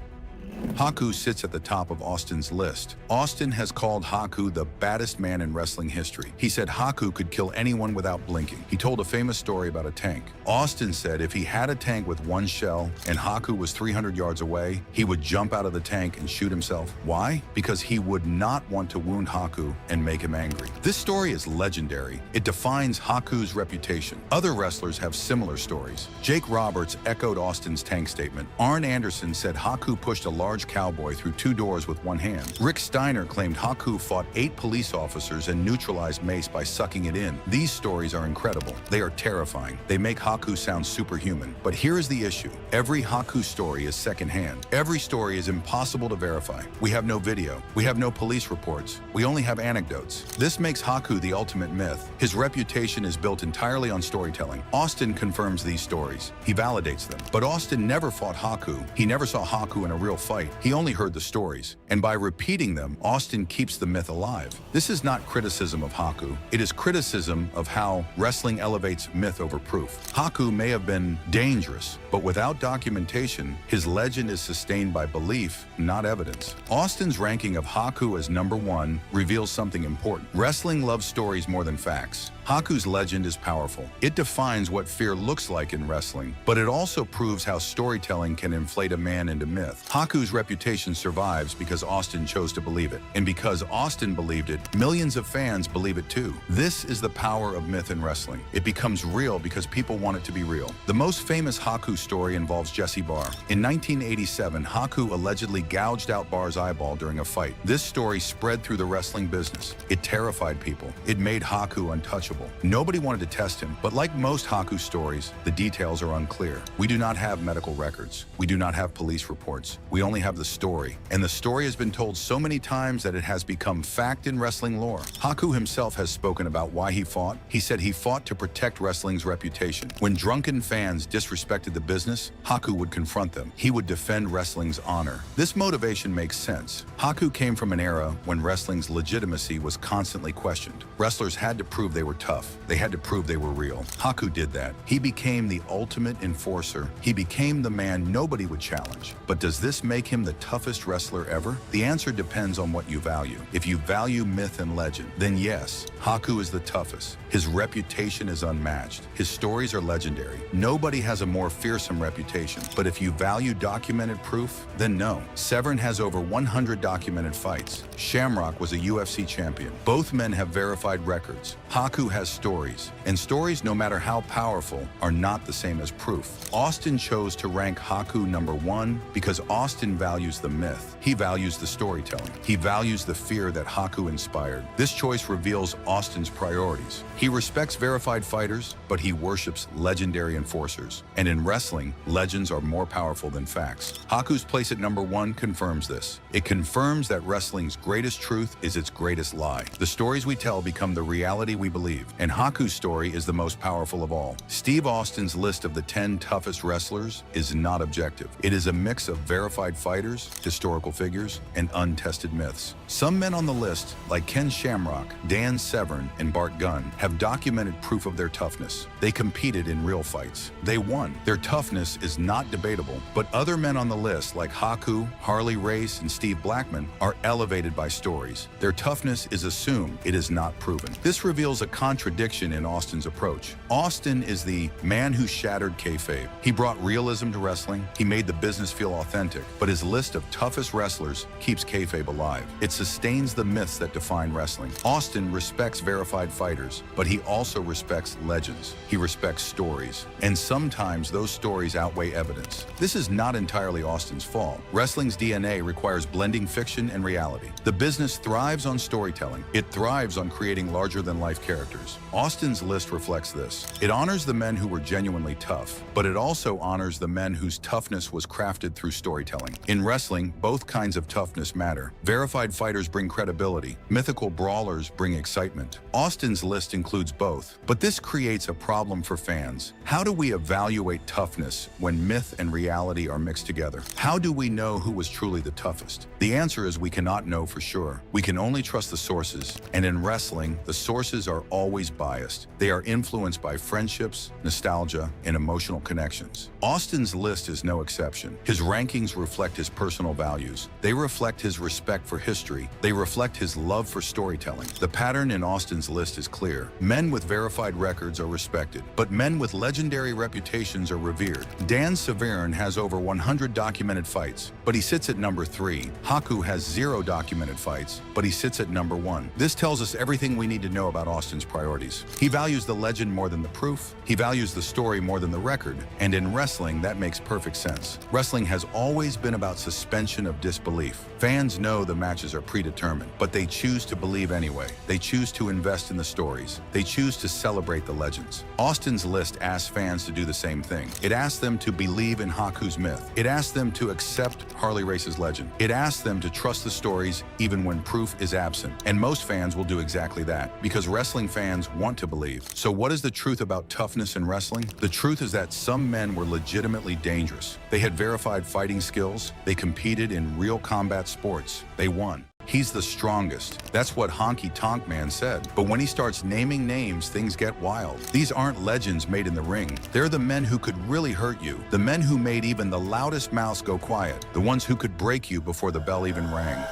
Haku sits at the top of Austin's list. Austin has called Haku the baddest man in wrestling history. He said Haku could kill anyone without blinking. He told a famous story about a tank. Austin said if he had a tank with 1 shell and Haku was 300 yards away, he would jump out of the tank and shoot himself. Why? Because he would not want to wound Haku and make him angry. This story is legendary. It defines Haku's reputation. Other wrestlers have similar stories. Jake Roberts echoed Austin's tank statement. Arn Anderson said Haku pushed a large cowboy through 2 doors with 1 hand. Rick Steiner claimed Haku fought 8 police officers and neutralized Mace by sucking it in. These stories are incredible. They are terrifying. They make Haku sound superhuman. But here is the issue. Every Haku story is secondhand. Every story is impossible to verify. We have no video. We have no police reports. We only have anecdotes. This makes Haku the ultimate myth. His reputation is built entirely on storytelling. Austin confirms these stories. He validates them. But Austin never fought Haku. He never saw Haku in a real fight. He only heard the stories. And by repeating them, Austin keeps the myth alive. This is not criticism of Haku. It is criticism of how wrestling elevates myth over proof. Haku may have been dangerous, but without documentation, his legend is sustained by belief, not evidence. Austin's ranking of Haku as number 1 reveals something important. Wrestling loves stories more than facts. Haku's legend is powerful. It defines what fear looks like in wrestling, but it also proves how storytelling can inflate a man into myth. Haku's reputation survives because Austin chose to believe it. And because Austin believed it, millions of fans believe it too. This is the power of myth in wrestling. It becomes real because people want it to be real. The most famous Haku story involves Jesse Barr. In 1987, Haku allegedly gouged out Barr's eyeball during a fight. This story spread through the wrestling business. It terrified people. It made Haku untouchable. Nobody wanted to test him, but like most Haku stories, the details are unclear. We do not have medical records. We do not have police reports. We only have the story. And the story has been told so many times that it has become fact in wrestling lore. Haku himself has spoken about why he fought. He said he fought to protect wrestling's reputation. When drunken fans disrespected the business, Haku would confront them. He would defend wrestling's honor. This motivation makes sense. Haku came from an era when wrestling's legitimacy was constantly questioned. Wrestlers had to prove they were tough. They had to prove they were real. Haku did that. He became the ultimate enforcer. He became the man nobody would challenge. But does this make him the toughest wrestler ever? The answer depends on what you value. If you value myth and legend, then yes, Haku is the toughest. His reputation is unmatched. His stories are legendary. Nobody has a more fearsome reputation. But if you value documented proof, then no. Severn has over 100 documented fights. Shamrock was a UFC champion. Both men have verified records. Haku has stories, and stories, no matter how powerful, are not the same as proof. Austin chose to rank Haku number 1 because Austin values the myth. He values the storytelling. He values the fear that Haku inspired. This choice reveals Austin's priorities. He respects verified fighters, but he worships legendary enforcers. And in wrestling, legends are more powerful than facts. Haku's place at number 1 confirms this. It confirms that wrestling's greatest truth is its greatest lie. The stories we tell become the reality we believe, and Haku's story is the most powerful of all. Steve Austin's list of the 10 toughest wrestlers is not objective. It is a mix of verified fighters, historical figures, and untested myths. Some men on the list, like Ken Shamrock, Dan Severn, and Bart Gunn, have documented proof of their toughness. They competed in real fights. They won. Their toughness is not debatable, but other men on the list, like Haku, Harley Race, and Steve Blackman, are elevated by stories. Their toughness is assumed, it is not proven. This reveals a contradiction in Austin's approach. Austin is the man who shattered kayfabe. He brought realism to wrestling, he made the business feel authentic, but his list of toughest wrestlers keeps kayfabe alive. It sustains the myths that define wrestling. Austin respects verified fighters, but he also respects legends. He respects stories, and sometimes those stories outweigh evidence. This is not entirely Austin's fault. Wrestling's DNA requires blending fiction and reality. The business thrives on storytelling. It thrives on creating larger-than-life characters. Austin's list reflects this. It honors the men who were genuinely tough, but it also honors the men whose toughness was crafted through storytelling. In wrestling, both kinds of toughness matter. Verified fighters bring credibility. Mythical brawlers bring excitement. Austin's list includes both, but this creates a problem for fans. How do we evaluate toughness when myth and reality are mixed together? How do we know who was truly the toughest? The answer is we cannot know for sure. We can only trust the sources, and in wrestling, the sources are always biased. They are influenced by friendships, nostalgia, and emotional connections. Austin's list is no exception. His rankings reflect his personal values. They reflect his respect for history. They reflect his love for storytelling. The pattern in Austin's list is clear. Men with verified records are respected, but men with legendary reputations are revered. Dan Severn has over 100 documented fights, but he sits at number 3. Haku has 0 documented fights, but he sits at number 1. This tells us everything we need to know about Austin's priorities. He values the legend more than the proof. He values the story more than the record. And in wrestling, that makes perfect sense. Wrestling has always been about suspension of disbelief. Fans know the matches are predetermined, but they choose to believe anyway. They choose to invest in the stories. They choose to celebrate the legends. Austin's list asks fans to do the same thing. It asks them to believe in Haku's myth. It asks them to accept Harley Race's legend. It asks them to trust the stories even when proof is absent. And most fans will do exactly that, because wrestling fans want to believe. So what is the truth about toughness in wrestling? The truth is that some men were legitimately dangerous. They had verified fighting skills. They competed in real combat sports. They won. He's the strongest. That's what HonkyTonk Man said. But when he starts naming names, things get wild. These aren't legends made in the ring. They're the men who could really hurt you. The men who made even the loudest mouths go quiet. The ones who could break you before the bell even rang.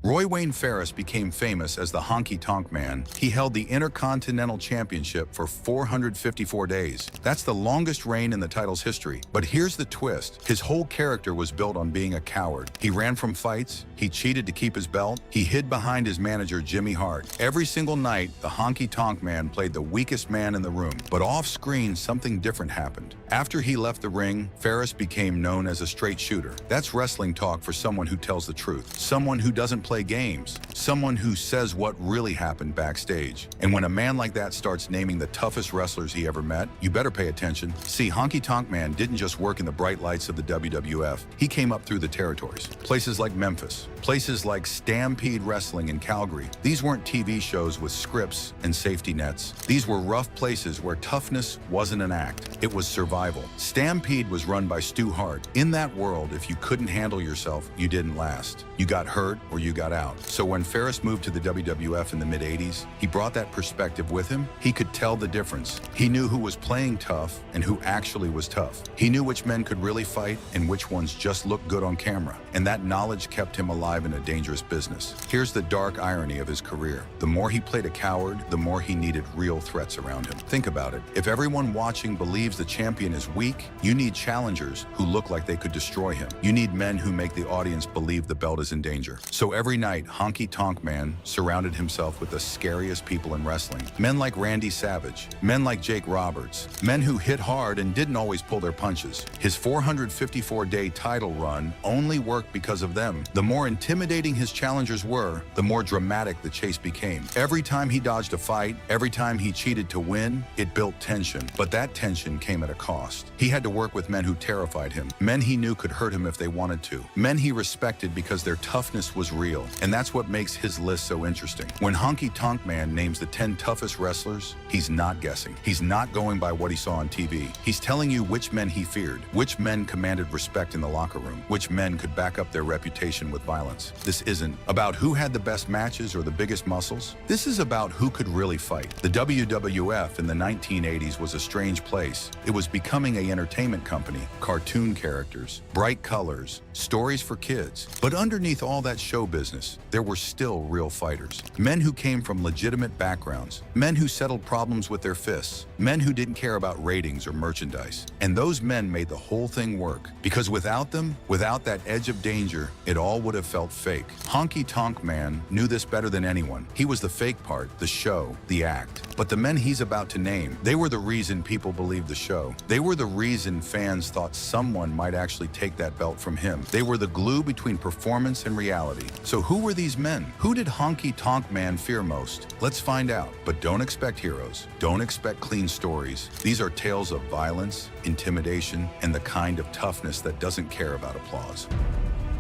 Roy Wayne Ferris became famous as the HonkyTonk Man. He held the Intercontinental Championship for 454 days. That's the longest reign in the title's history. But here's the twist. His whole character was built on being a coward. He ran from fights. He cheated to keep his belt. He hid behind his manager, Jimmy Hart. Every single night, the HonkyTonk Man played the weakest man in the room. But off-screen, something different happened. After he left the ring, Ferris became known as a straight shooter. That's wrestling talk for someone who tells the truth. Someone who doesn't play games. Someone who says what really happened backstage. And when a man like that starts naming the toughest wrestlers he ever met, you better pay attention. See, HonkyTonk Man didn't just work in the bright lights of the WWF. He came up through the territories. Places like Memphis. Places like Stampede Wrestling in Calgary. These weren't TV shows with scripts and safety nets. These were rough places where toughness wasn't an act. It was survival. Stampede was run by Stu Hart. In that world, if you couldn't handle yourself, you didn't last. You got hurt or you got out. So when Ferris moved to the WWF in the mid-80s, he brought that perspective with him. He could tell the difference. He knew who was playing tough and who actually was tough. He knew which men could really fight and which ones just looked good on camera. And that knowledge kept him alive in a dangerous business. Here's the dark irony of his career. The more he played a coward, the more he needed real threats around him. Think about it. If everyone watching believes the champion is weak, you need challengers who look like they could destroy him. You need men who make the audience believe the belt is in danger. So every night, HonkyTonk Man surrounded himself with the scariest people in wrestling. Men like Randy Savage, men like Jake Roberts, men who hit hard and didn't always pull their punches. His 454-day title run only worked because of them. The more intimidating his challengers were, the more dramatic the chase became. Every time he dodged a fight, every time he cheated to win, it built tension. But that tension came at a cost. He had to work with men who terrified him, men he knew could hurt him if they wanted to, men he respected because their toughness was real. real, and that's what makes his list so interesting. When Honky Tonk Man names the 10 toughest wrestlers, he's not guessing. He's not going by what he saw on TV. He's telling you which men he feared, which men commanded respect in the locker room, which men could back up their reputation with violence. This isn't about who had the best matches or the biggest muscles. This is about who could really fight. The WWF in the 1980s was a strange place. It was becoming an entertainment company, cartoon characters, bright colors, stories for kids. But underneath all that show business, there were still real fighters. Men who came from legitimate backgrounds, men who settled problems with their fists, men who didn't care about ratings or merchandise. And those men made the whole thing work. Because without them, without that edge of danger, it all would have felt fake. Honky Tonk Man knew this better than anyone. He was the fake part, the show, the act. But the men he's about to name, they were the reason people believed the show. They were the reason fans thought someone might actually take that belt from him. They were the glue between performance and reality. So who were these men? Who did Honky Tonk Man fear most? Let's find out. But don't expect heroes. Don't expect clean stories. These are tales of violence, intimidation, and the kind of toughness that doesn't care about applause.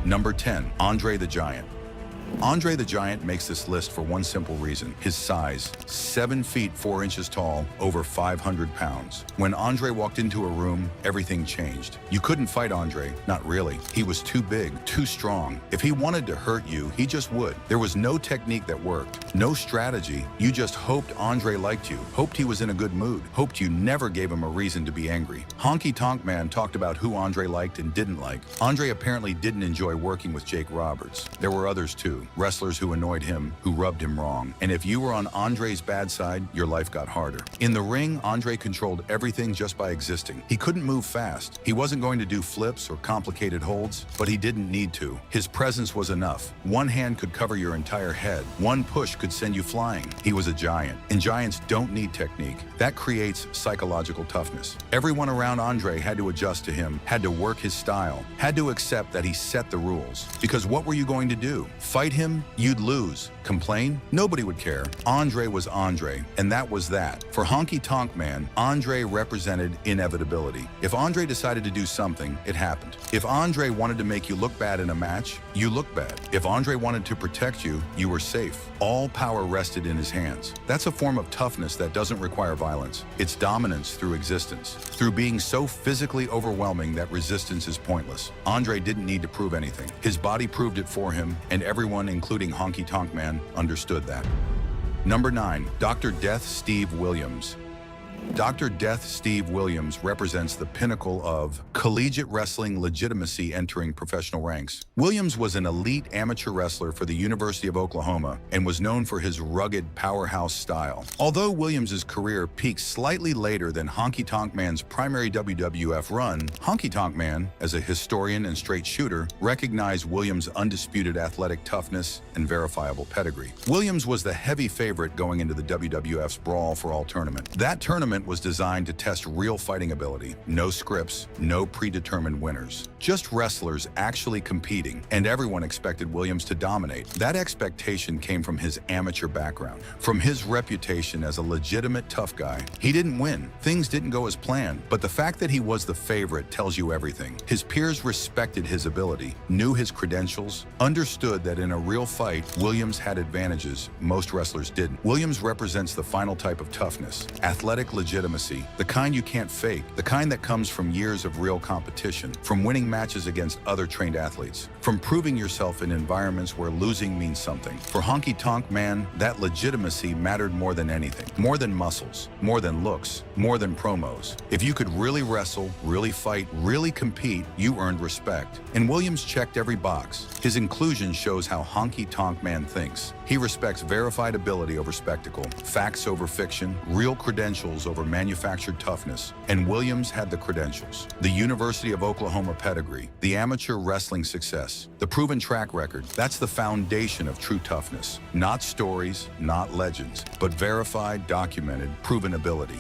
Number 10, Andre the Giant. Andre the Giant makes this list for one simple reason: his size. 7 feet 4 inches tall, over 500 pounds. When Andre walked into a room, everything changed. You couldn't fight Andre, not really. He was too big, too strong. If he wanted to hurt you, he just would. There was no technique that worked, no strategy. You just hoped Andre liked you, hoped he was in a good mood, hoped you never gave him a reason to be angry. Honky Tonk Man talked about who Andre liked and didn't like. Andre apparently didn't enjoy working with Jake Roberts. There were others too. Wrestlers who annoyed him, who rubbed him wrong. And if you were on Andre's bad side, your life got harder. In the ring, Andre controlled everything just by existing. He couldn't move fast. He wasn't going to do flips or complicated holds, but he didn't need to. His presence was enough. One hand could cover your entire head. One push could send you flying. He was a giant, and giants don't need technique. That creates psychological toughness. Everyone around Andre had to adjust to him, had to work his style, had to accept that he set the rules. Because what were you going to do? Fight him, you'd lose. Complain? Nobody would care. Andre was Andre, and that was that. For Honky Tonk Man, Andre represented inevitability. If Andre decided to do something, it happened. If Andre wanted to make you look bad in a match, you looked bad. If Andre wanted to protect you, you were safe. All power rested in his hands. That's a form of toughness that doesn't require violence. It's dominance through existence, through being so physically overwhelming that resistance is pointless. Andre didn't need to prove anything. His body proved it for him, and everyone, including Honky Tonk Man, understood that. Number 9, Dr. Death Steve Williams. Dr. Death Steve Williams represents the pinnacle of collegiate wrestling legitimacy entering professional ranks. Williams was an elite amateur wrestler for the University of Oklahoma and was known for his rugged powerhouse style. Although Williams's career peaked slightly later than Honky Tonk Man's primary WWF run, Honky Tonk Man, as a historian and straight shooter, recognized Williams' undisputed athletic toughness and verifiable pedigree. Williams was the heavy favorite going into the WWF's Brawl for All tournament. That tournament was designed to test real fighting ability. No scripts, no predetermined winners. Just wrestlers actually competing, and everyone expected Williams to dominate. That expectation came from his amateur background, from his reputation as a legitimate tough guy. He didn't win. Things didn't go as planned, but the fact that he was the favorite tells you everything. His peers respected his ability, knew his credentials, understood that in a real fight, Williams had advantages most wrestlers didn't. Williams represents the final type of toughness, athletic legitimacy, the kind you can't fake, the kind that comes from years of real competition, from winning matches against other trained athletes, from proving yourself in environments where losing means something. For Honky Tonk Man, that legitimacy mattered more than anything, more than muscles, more than looks, more than promos. If you could really wrestle, really fight, really compete, you earned respect. And Williams checked every box. His inclusion shows how Honky Tonk Man thinks. He respects verified ability over spectacle, facts over fiction, real credentials over manufactured toughness, and Williams had the credentials. The University of Oklahoma pedigree, the amateur wrestling success, the proven track record. That's the foundation of true toughness. Not stories, not legends, but verified, documented, proven ability.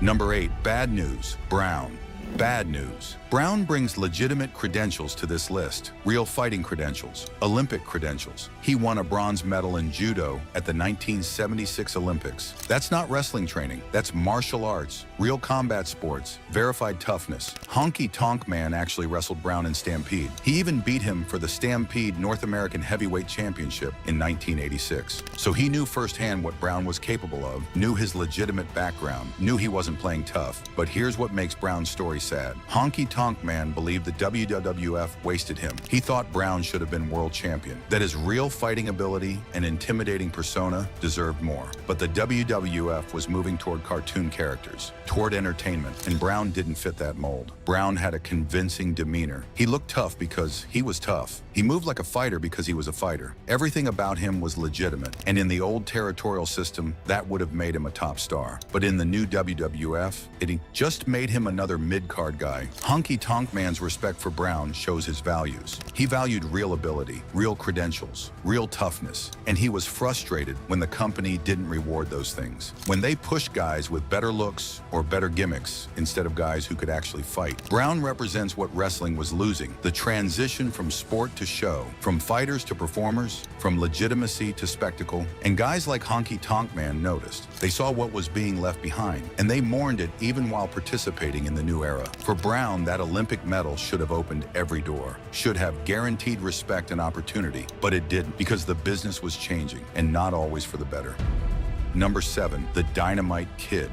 Number 8, bad news, Brown. Bad news. Brown brings legitimate credentials to this list. Real fighting credentials. Olympic credentials. He won a bronze medal in judo at the 1976 Olympics. That's not wrestling training. That's martial arts, real combat sports, verified toughness. HonkyTonk Man actually wrestled Brown in Stampede. He even beat him for the Stampede North American Heavyweight Championship in 1986. So he knew firsthand what Brown was capable of, knew his legitimate background, knew he wasn't playing tough. But here's what makes Brown's story sad. HonkyTonk Man believed the WWF wasted him. He thought Brown should have been world champion, that his real fighting ability and intimidating persona deserved more. But the WWF was moving toward cartoon characters, toward entertainment, and Brown didn't fit that mold. Brown had a convincing demeanor. He looked tough because he was tough. He moved like a fighter because he was a fighter. Everything about him was legitimate, and in the old territorial system, that would have made him a top star. But in the new WWF, it just made him another mid-card guy. HonkyTonk Man's respect for Brown shows his values. He valued real ability, real credentials, real toughness, and he was frustrated when the company didn't reward those things. When they pushed guys with better looks or better gimmicks instead of guys who could actually fight. Brown represents what wrestling was losing, the transition from sport to show, from fighters to performers, from legitimacy to spectacle, and guys like HonkyTonk Man noticed. They saw what was being left behind, and they mourned it even while participating in the new era. For Brown, that Olympic medal should have opened every door, should have guaranteed respect and opportunity, but it didn't because the business was changing, and not always for the better. Number 7, the Dynamite Kid.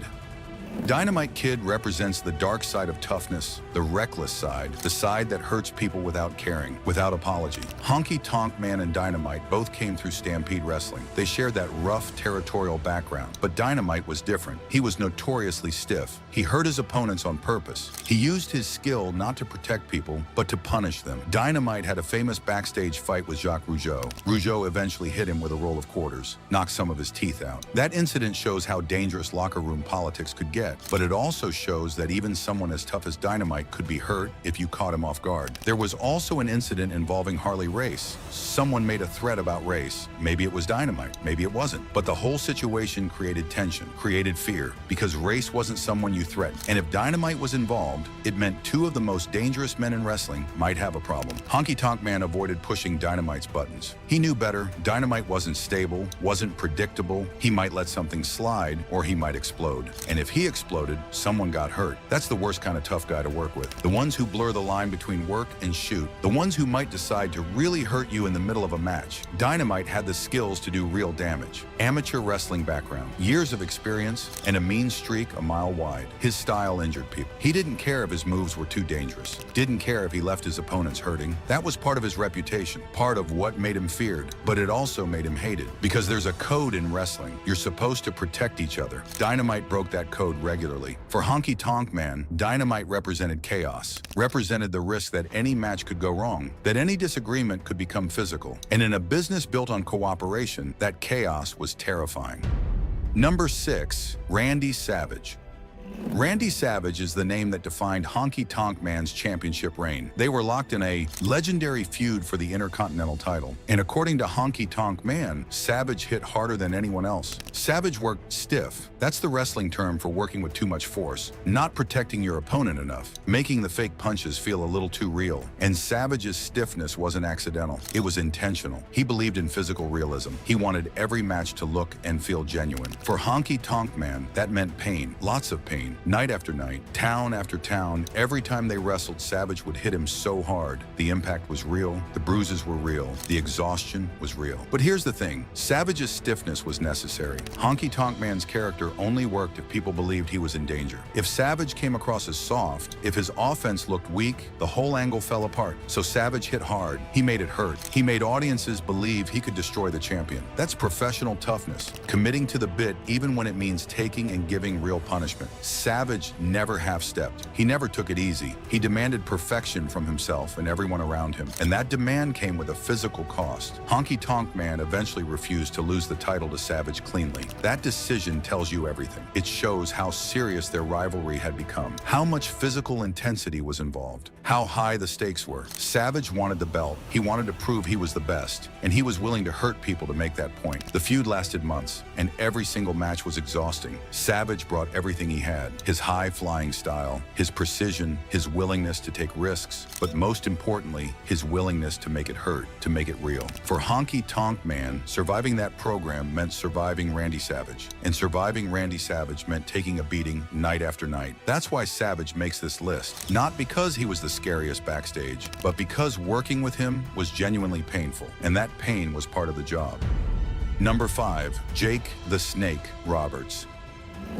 Dynamite Kid represents the dark side of toughness, the reckless side, the side that hurts people without caring, without apology. HonkyTonk Man and Dynamite both came through Stampede Wrestling. They shared that rough, territorial background. But Dynamite was different. He was notoriously stiff. He hurt his opponents on purpose. He used his skill not to protect people, but to punish them. Dynamite had a famous backstage fight with Jacques Rougeau. Rougeau eventually hit him with a roll of quarters, knocked some of his teeth out. That incident shows how dangerous locker room politics could get. But it also shows that even someone as tough as Dynamite could be hurt if you caught him off guard. There was also an incident involving Harley Race. Someone made a threat about Race. Maybe it was Dynamite, maybe it wasn't. But the whole situation created tension, created fear, because Race wasn't someone you threatened. And if Dynamite was involved, it meant two of the most dangerous men in wrestling might have a problem. HonkyTonk Man avoided pushing Dynamite's buttons. He knew better. Dynamite wasn't stable, wasn't predictable. He might let something slide, or he might explode. And if he exploded, someone got hurt. That's the worst kind of tough guy to work with. The ones who blur the line between work and shoot. The ones who might decide to really hurt you in the middle of a match. Dynamite had the skills to do real damage. Amateur wrestling background, years of experience, and a mean streak a mile wide. His style injured people. He didn't care if his moves were too dangerous. Didn't care if he left his opponents hurting. That was part of his reputation, part of what made him feared. But it also made him hated. Because there's a code in wrestling. You're supposed to protect each other. Dynamite broke that code regularly. For HonkyTonk Man, Dynamite represented chaos, represented the risk that any match could go wrong, that any disagreement could become physical. And in a business built on cooperation, that chaos was terrifying. Number 6, Randy Savage. Randy Savage is the name that defined HonkyTonk Man's championship reign. They were locked in a legendary feud for the Intercontinental title. And according to HonkyTonk Man, Savage hit harder than anyone else. Savage worked stiff. That's the wrestling term for working with too much force, not protecting your opponent enough, making the fake punches feel a little too real. And Savage's stiffness wasn't accidental. It was intentional. He believed in physical realism. He wanted every match to look and feel genuine. For HonkyTonk Man, that meant pain, lots of pain. Night after night, town after town, every time they wrestled, Savage would hit him so hard. The impact was real, the bruises were real, the exhaustion was real. But here's the thing, Savage's stiffness was necessary. HonkyTonk Man's character only worked if people believed he was in danger. If Savage came across as soft, if his offense looked weak, the whole angle fell apart. So Savage hit hard, he made it hurt. He made audiences believe he could destroy the champion. That's professional toughness, committing to the bit even when it means taking and giving real punishment. Savage never half-stepped. He never took it easy. He demanded perfection from himself and everyone around him. And that demand came with a physical cost. HonkyTonk Man eventually refused to lose the title to Savage cleanly. That decision tells you everything. It shows how serious their rivalry had become, how much physical intensity was involved, how high the stakes were. Savage wanted the belt. He wanted to prove he was the best, and he was willing to hurt people to make that point. The feud lasted months, and every single match was exhausting. Savage brought everything he had: his high-flying style, his precision, his willingness to take risks, but most importantly, his willingness to make it hurt, to make it real. For Honky Tonk Man, surviving that program meant surviving Randy Savage, and surviving Randy Savage meant taking a beating night after night. That's why Savage makes this list, not because he was the scariest backstage, but because working with him was genuinely painful, and that pain was part of the job. Number 5, Jake the Snake Roberts.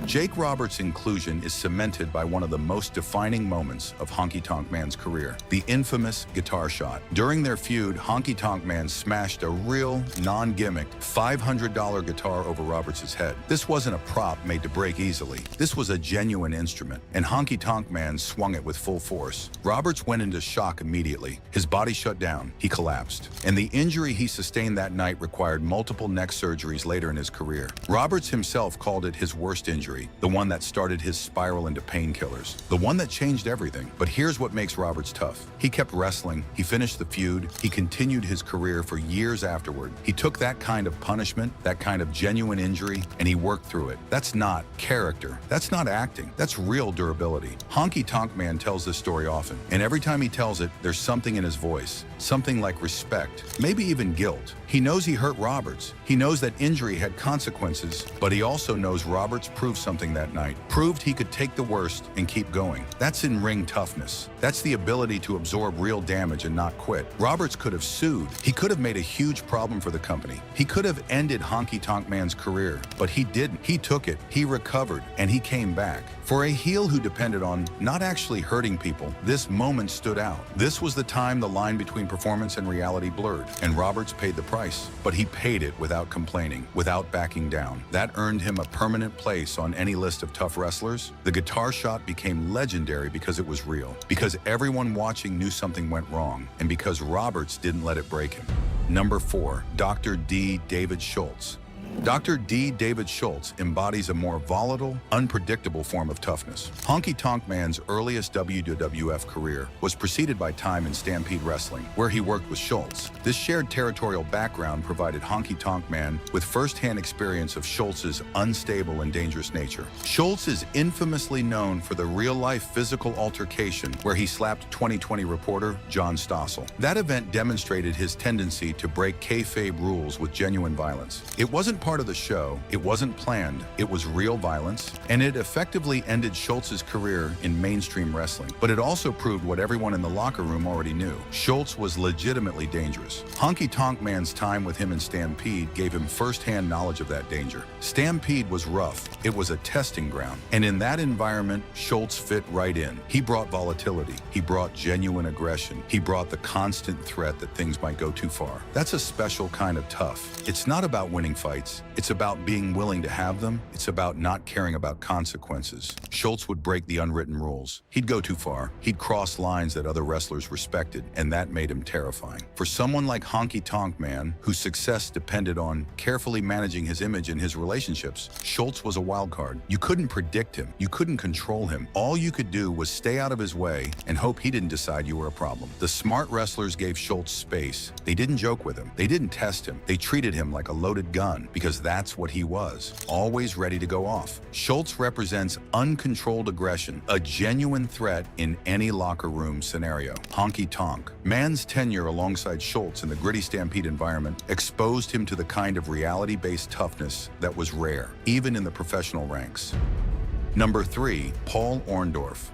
Jake Roberts' inclusion is cemented by one of the most defining moments of Honky Tonk Man's career, the infamous guitar shot. During their feud, Honky Tonk Man smashed a real, non-gimmick $500 guitar over Roberts' head. This wasn't a prop made to break easily. This was a genuine instrument, and Honky Tonk Man swung it with full force. Roberts went into shock immediately. His body shut down. He collapsed. And the injury he sustained that night required multiple neck surgeries later in his career. Roberts himself called it his worst injury, the one that started his spiral into painkillers, the one that changed everything. But here's what makes Roberts tough. He kept wrestling, he finished the feud, he continued his career for years afterward. He took that kind of punishment, that kind of genuine injury, and he worked through it. That's not character. That's not acting. That's real durability. Honky Tonk Man tells this story often, and every time he tells it, there's something in his voice, something like respect, maybe even guilt. He knows he hurt Roberts. He knows that injury had consequences, but he also knows Roberts proved something that night, proved he could take the worst and keep going. That's in-ring toughness. That's the ability to absorb real damage and not quit. Roberts could have sued. He could have made a huge problem for the company. He could have ended Honky Tonk Man's career, but he didn't. He took it, he recovered, and he came back. For a heel who depended on not actually hurting people, this moment stood out. This was the time the line between performance and reality blurred, and Roberts paid the price. But he paid it without complaining, without backing down. That earned him a permanent place on any list of tough wrestlers. The guitar shot became legendary because it was real, because everyone watching knew something went wrong, and because Roberts didn't let it break him. Number 4, Dr. D. David Schultz. Dr. D. David Schultz embodies a more volatile, unpredictable form of toughness. Honky Tonk Man's earliest WWF career was preceded by time in Stampede Wrestling, where he worked with Schultz. This shared territorial background provided Honky Tonk Man with first-hand experience of Schultz's unstable and dangerous nature. Schultz is infamously known for the real-life physical altercation where he slapped 2020 reporter John Stossel. That event demonstrated his tendency to break kayfabe rules with genuine violence. It wasn't part of the show, it wasn't planned, it was real violence, and it effectively ended Schultz's career in mainstream wrestling. But it also proved what everyone in the locker room already knew: Schultz was legitimately dangerous. Honky Tonk Man's time with him in Stampede gave him first-hand knowledge of that danger. Stampede was rough, it was a testing ground, and in that environment, Schultz fit right in. He brought volatility, he brought genuine aggression, he brought the constant threat that things might go too far. That's a special kind of tough. It's not about winning fights, it's about being willing to have them. It's about not caring about consequences. Schultz would break the unwritten rules. He'd go too far. He'd cross lines that other wrestlers respected, and that made him terrifying. For someone like Honky Tonk Man, whose success depended on carefully managing his image and his relationships, Schultz was a wild card. You couldn't predict him. You couldn't control him. All you could do was stay out of his way and hope he didn't decide you were a problem. The smart wrestlers gave Schultz space. They didn't joke with him. They didn't test him. They treated him like a loaded gun, because that's what he was, always ready to go off. Schultz represents uncontrolled aggression, a genuine threat in any locker room scenario. Honky Tonk Man's tenure alongside Schultz in the gritty Stampede environment exposed him to the kind of reality-based toughness that was rare, even in the professional ranks. Number 3, Paul Orndorff.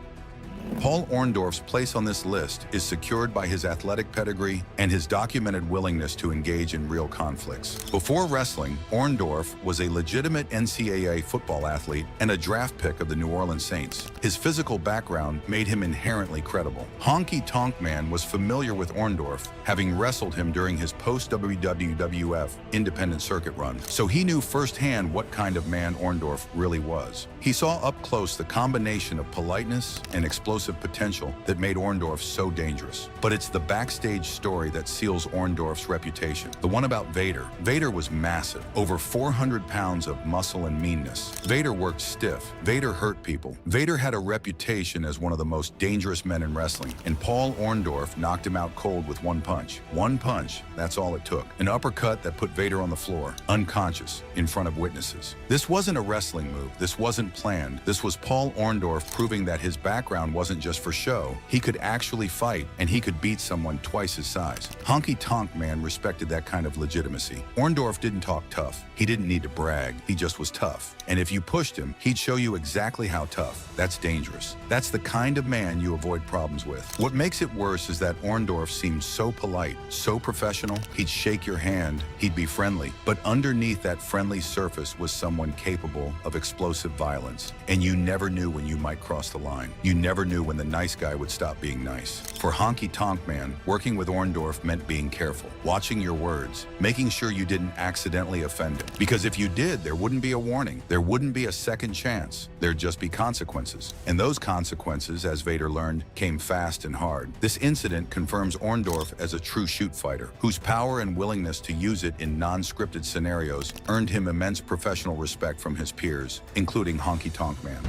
Paul Orndorff's place on this list is secured by his athletic pedigree and his documented willingness to engage in real conflicts. Before wrestling, Orndorff was a legitimate NCAA football athlete and a draft pick of the New Orleans Saints. His physical background made him inherently credible. Honky Tonk Man was familiar with Orndorff, having wrestled him during his post-WWF independent circuit run, so he knew firsthand what kind of man Orndorff really was. He saw up close the combination of politeness and explosiveness explosive potential that made Orndorff so dangerous. But it's the backstage story that seals Orndorff's reputation. The one about Vader. Vader was massive, over 400 pounds of muscle and meanness. Vader worked stiff. Vader hurt people. Vader had a reputation as one of the most dangerous men in wrestling, and Paul Orndorff knocked him out cold with one punch. One punch, that's all it took. An uppercut that put Vader on the floor, unconscious, in front of witnesses. This wasn't a wrestling move. This wasn't planned. This was Paul Orndorff proving that his background wasn't just for show. He could actually fight, and he could beat someone twice his size. Honky-Tonk Man respected that kind of legitimacy. Orndorff didn't talk tough. He didn't need to brag. He just was tough. And if you pushed him, he'd show you exactly how tough. That's dangerous. That's the kind of man you avoid problems with. What makes it worse is that Orndorff seemed so polite, so professional. He'd shake your hand, he'd be friendly, but underneath that friendly surface was someone capable of explosive violence. And you never knew when you might cross the line. You never knew when the nice guy would stop being nice. For Honky-Tonk Man, working with Orndorff meant being careful, watching your words, making sure you didn't accidentally offend him. Because if you did, there wouldn't be a warning. There wouldn't be a second chance. There'd just be consequences. And those consequences, as Vader learned, came fast and hard. This incident confirms Orndorff as a true shoot fighter, whose power and willingness to use it in non-scripted scenarios earned him immense professional respect from his peers, including Honky-Tonk Man.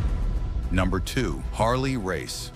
Number 2, Harley Race.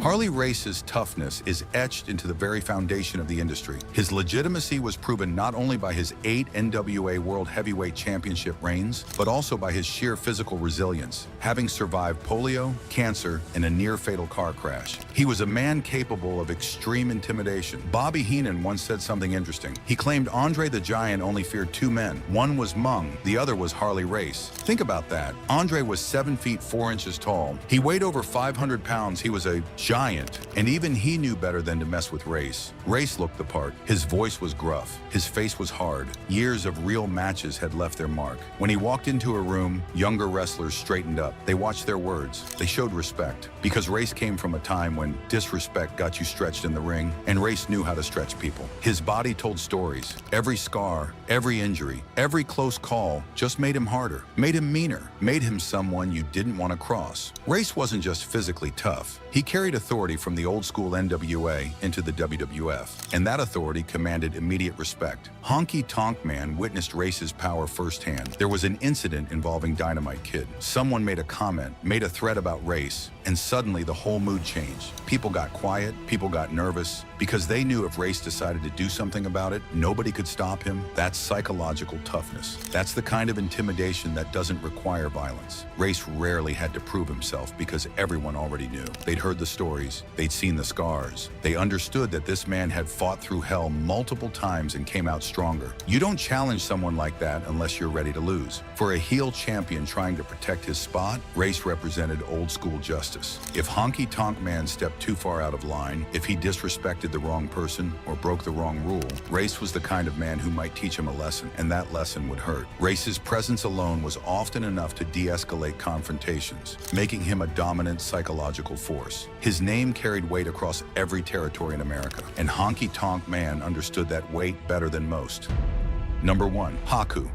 Harley Race's toughness is etched into the very foundation of the industry. His legitimacy was proven not only by his 8 NWA World Heavyweight Championship reigns, but also by his sheer physical resilience, having survived polio, cancer, and a near-fatal car crash. He was a man capable of extreme intimidation. Bobby Heenan once said something interesting. He claimed Andre the Giant only feared 2 men. One was Mung, the other was Harley Race. Think about that. Andre was 7 feet 4 inches tall. He weighed over 500 pounds. He was a giant, and even he knew better than to mess with Race. Race looked the part. His voice was gruff. His face was hard. Years of real matches had left their mark. When he walked into a room, younger wrestlers straightened up. They watched their words. They showed respect. Because Race came from a time when disrespect got you stretched in the ring, and Race knew how to stretch people. His body told stories. Every scar, every injury, every close call just made him harder, made him meaner, made him someone you didn't want to cross. Race wasn't just physically tough. He carried authority from the old-school NWA into the WWF, and that authority commanded immediate respect. Honky-Tonk Man witnessed Race's power firsthand. There was an incident involving Dynamite Kid. Someone made a comment, made a threat about Race, and suddenly the whole mood changed. People got quiet, people got nervous, because they knew if Race decided to do something about it, nobody could stop him. That's psychological toughness. That's the kind of intimidation that doesn't require violence. Race rarely had to prove himself because everyone already knew. They'd heard the stories, they'd seen the scars. They understood that this man had fought through hell multiple times and came out stronger. You don't challenge someone like that unless you're ready to lose. For a heel champion trying to protect his spot, Race represented old-school justice. If Honky-Tonk Man stepped too far out of line, if he disrespected the wrong person or broke the wrong rule, Race was the kind of man who might teach him a lesson, and that lesson would hurt. Race's presence alone was often enough to de-escalate confrontations, making him a dominant psychological force. His name carried weight across every territory in America, and Honky-Tonk Man understood that weight better than most. Number 1, Haku.